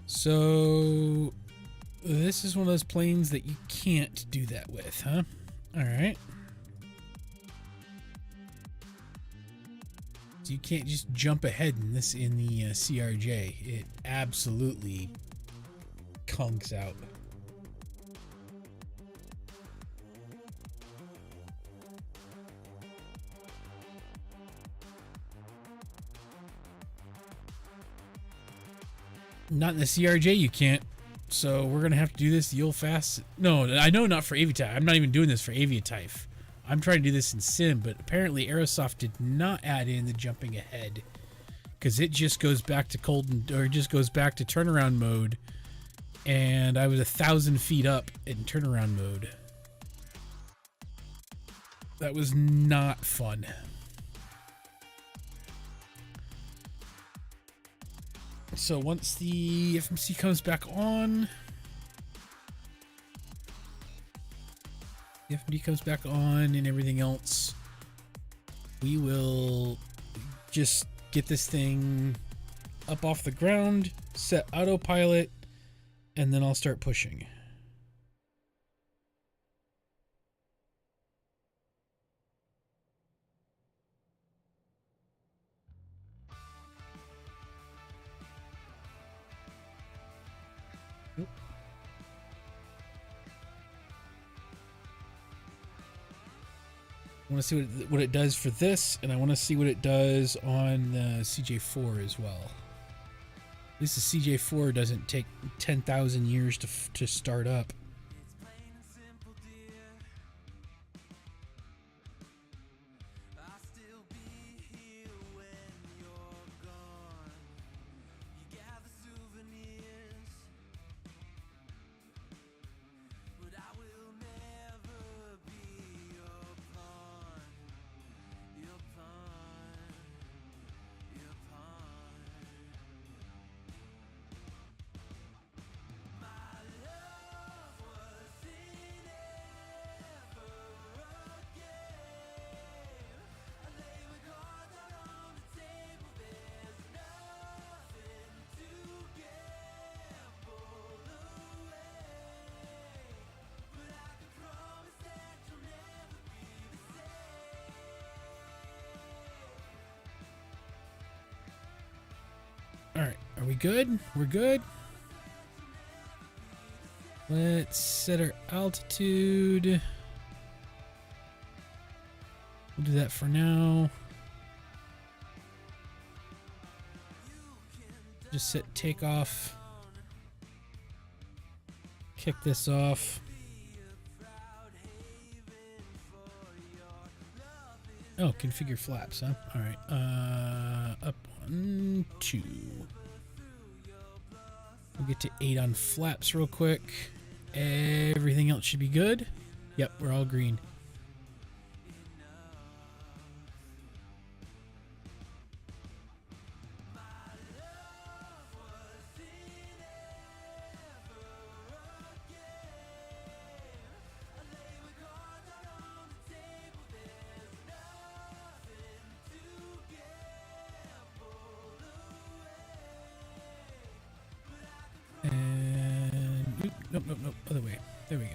So, this is one of those planes that you can't do that with, huh? All right. So you can't just jump ahead in this in the CRJ. It absolutely conks out. Not in the CRJ, you can't. So we're gonna have to do this the old fast. No, I know not for Aviatife. I'm not even doing this for Aviatife. I'm trying to do this in Sim, but apparently Aerosoft did not add in the jumping ahead because it just goes back to turnaround mode, and I was 1,000 feet up in turnaround mode. That was not fun. So once the FMC comes back on, the FMD comes back on and everything else, we will just get this thing up off the ground, set autopilot, and then I'll start pushing. I want to see what it does for this, and I want to see what it does on the CJ4 as well. At least the CJ4 doesn't take 10,000 years to start up. Alright, are we good? We're good. Let's set our altitude. We'll do that for now. Just set takeoff. Kick this off. Oh, configure flaps, huh? All right. Up 1, 2. We'll get to 8 on flaps real quick. Everything else should be good. Yep, we're all green. And nope. Other way. There we go.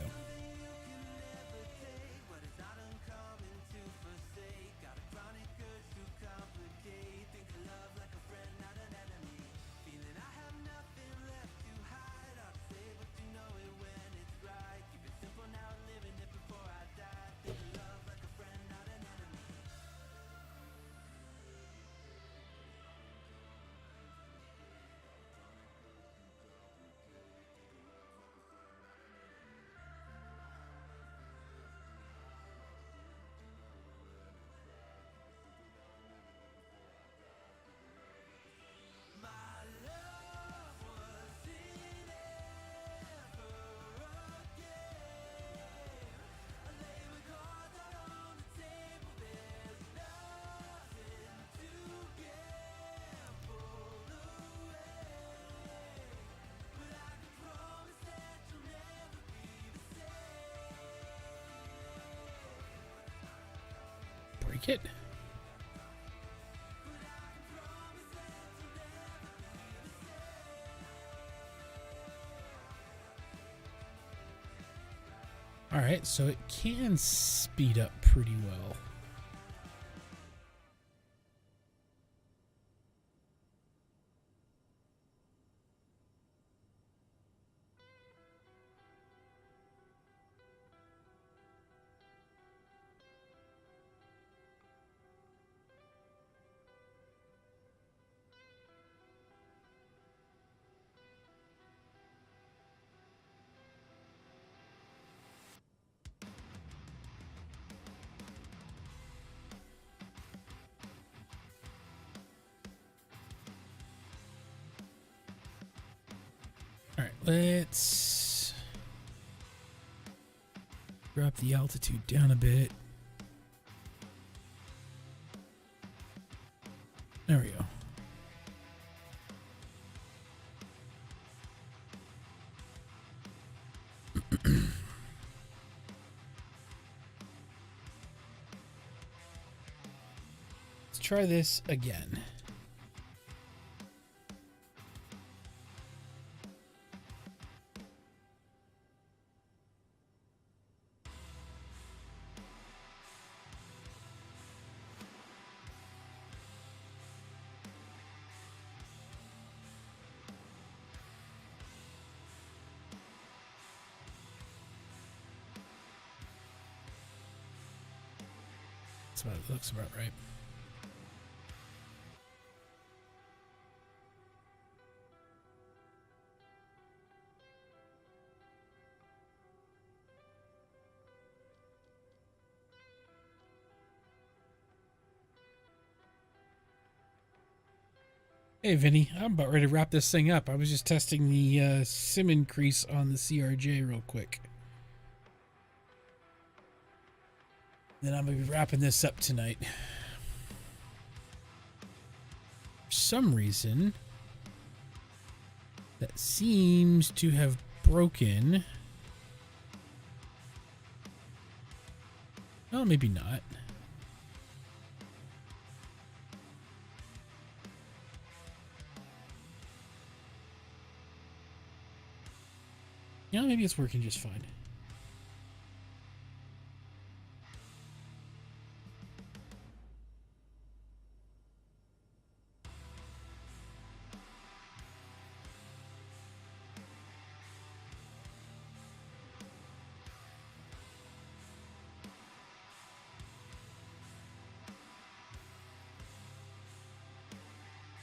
Break it. All right, so it can speed up pretty well. All right, let's drop the altitude down a bit. There we go. Let's try this again. That's about it. Looks about right. Hey Vinny, I'm about ready to wrap this thing up. I was just testing the sim increase on the CRJ real quick. Then I'm going to be wrapping this up tonight. For some reason, that seems to have broken. Well, maybe not. Yeah, maybe it's working just fine.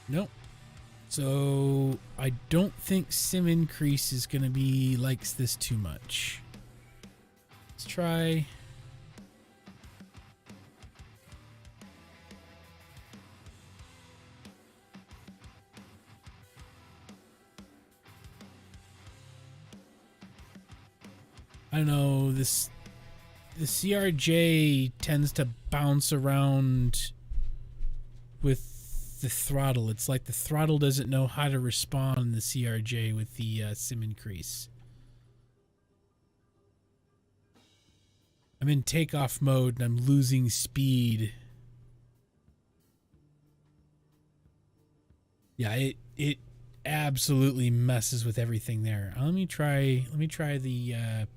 Nope. So I don't think sim increase is going to be likes this too much. Let's try. I don't know, the CRJ tends to bounce around with the throttle. It's like the throttle doesn't know how to respond in the CRJ with the sim increase. I'm in takeoff mode and I'm losing speed. Yeah, it absolutely messes with everything there. Let me try the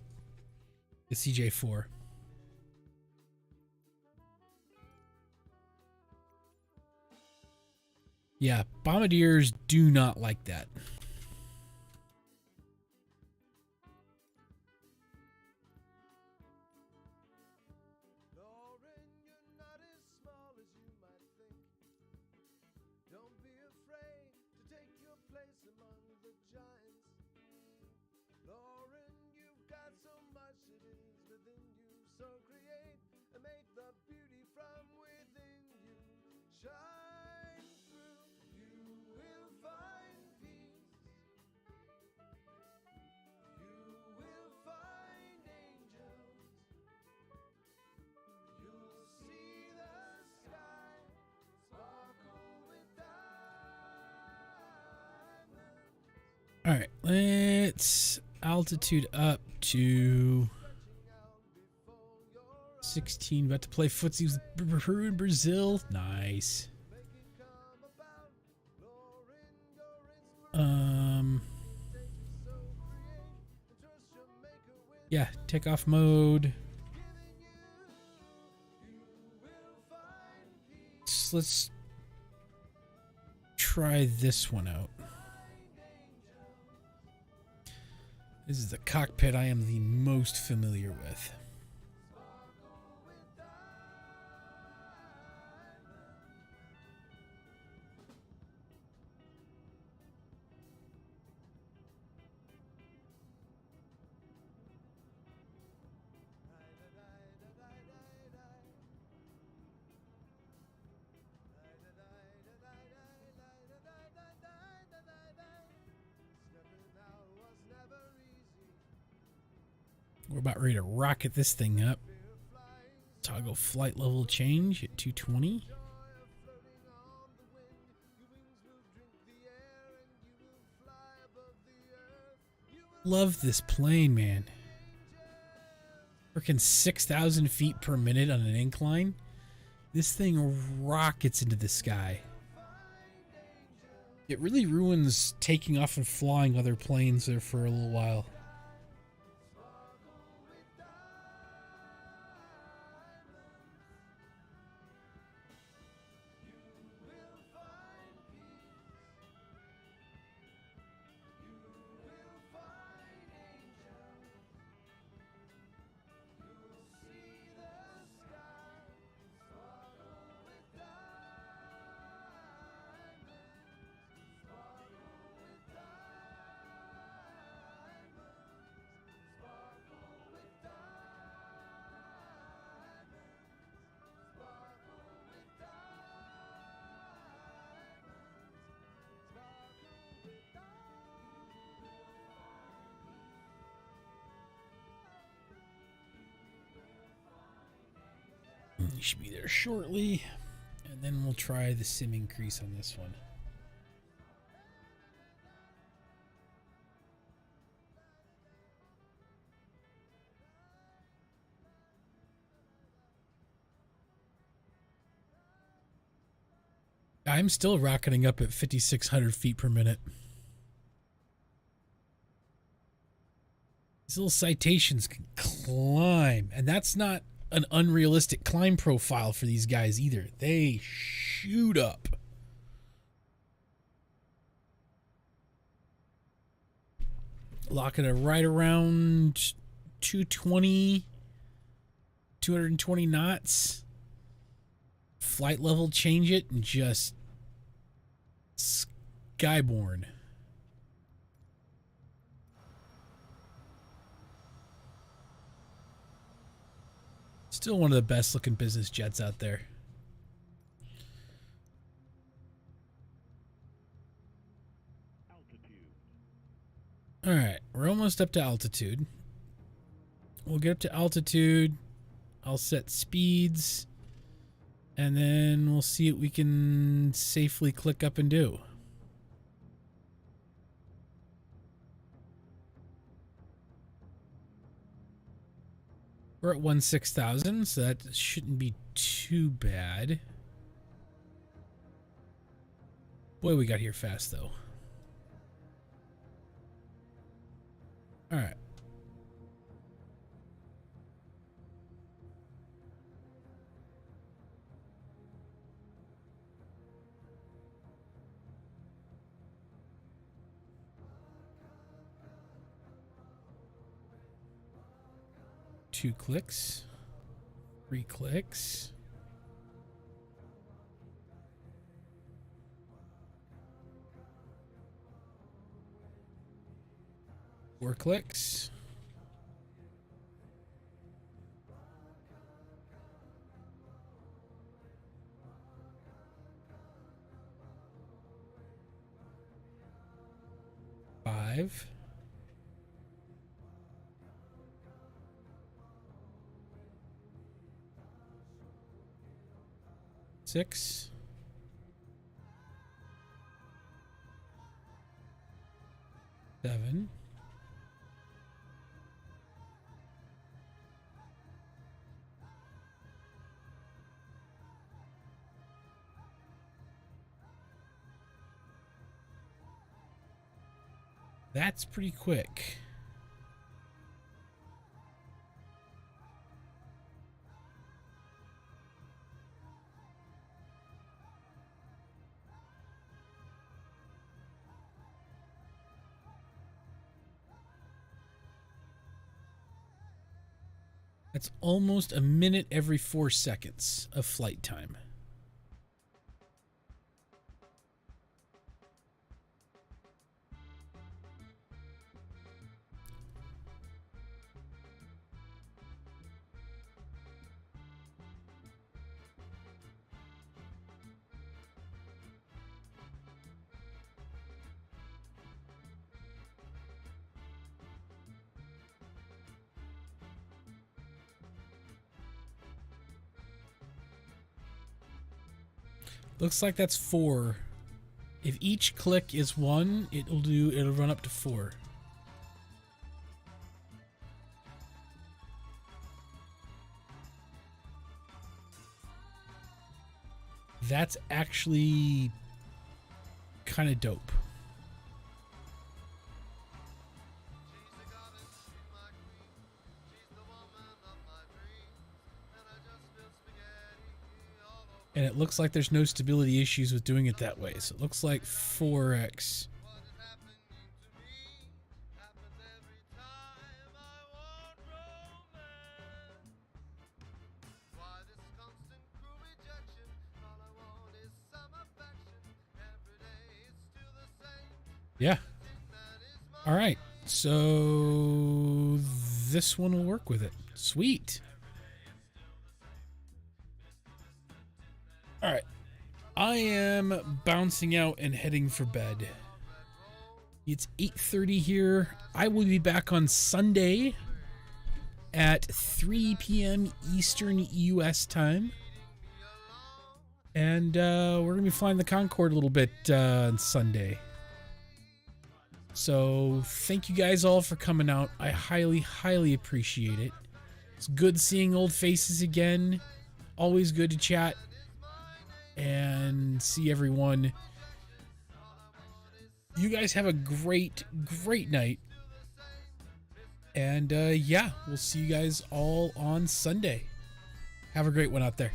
CJ4. Yeah, bombardiers do not like that. Lauren, you're not as small as you might think. Don't be afraid to take your place among the giants. Lauren, you've got so much that is within you, so create and make the beauty from within you shine through. You will find peace. You will find angels. You'll see the sky sparkle with diamonds. All right, let's altitude up to 16. About to play footsies with Peru and Brazil. Nice. Yeah, takeoff mode. Let's try this one out. This is the cockpit I am the most familiar with. We're about ready to rocket this thing up. Toggle flight level change at 220. Love this plane, man. Freaking 6,000 feet per minute on an incline. This thing rockets into the sky. It really ruins taking off and flying other planes there for a little while. You should be there shortly, and then we'll try the sim increase on this one. I'm still rocketing up at 5,600 feet per minute. These little citations can climb, and that's not an unrealistic climb profile for these guys either. They shoot up. Locking it right around 220, 220 knots. Flight level change it and just Skyborn. Still one of the best looking business jets out there. All right, we're almost up to altitude. We'll get up to altitude. I'll set speeds, and then we'll see what we can safely click up and do. We're at 16,000, so that shouldn't be too bad. Boy, we got here fast, though. All right. Two clicks, 3 clicks. Four clicks. Five. Six. Seven. That's pretty quick. That's almost a minute every 4 seconds of flight time. Looks like that's 4. If each click is 1, it'll run up to 4. That's actually kind of dope. And it looks like there's no stability issues with doing it that way. So it looks like 4x. Yeah. All right. So this one will work with it. Sweet. All right, I am bouncing out and heading for bed. It's 8:30 here. I will be back on Sunday at 3 p.m. Eastern U.S. time. And we're going to be flying the Concorde a little bit on Sunday. So thank you guys all for coming out. I highly, highly appreciate it. It's good seeing old faces again. Always good to chat and see everyone. You guys have a great, great night. And yeah, we'll see you guys all on Sunday. Have a great one out there.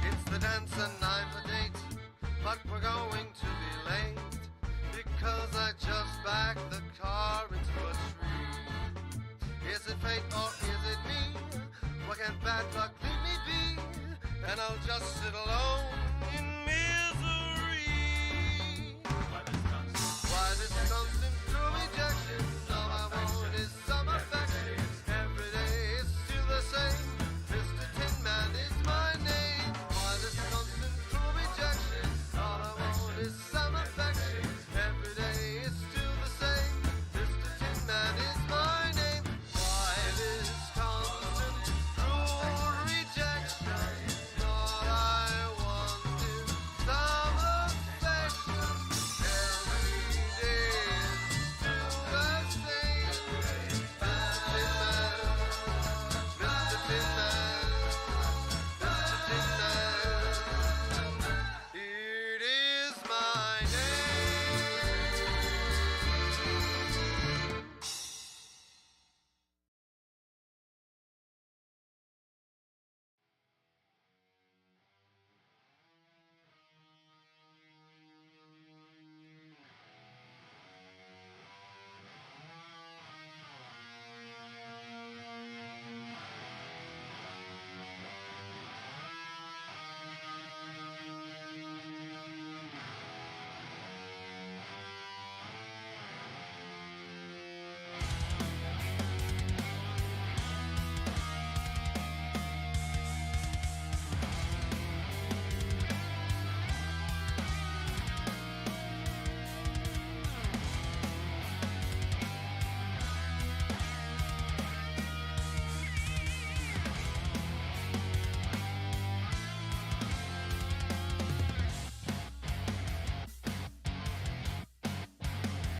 It's the dance and I'm the date, but we're going to be late. it fate or is it me? What can bad luck lead me be? And I'll just sit alone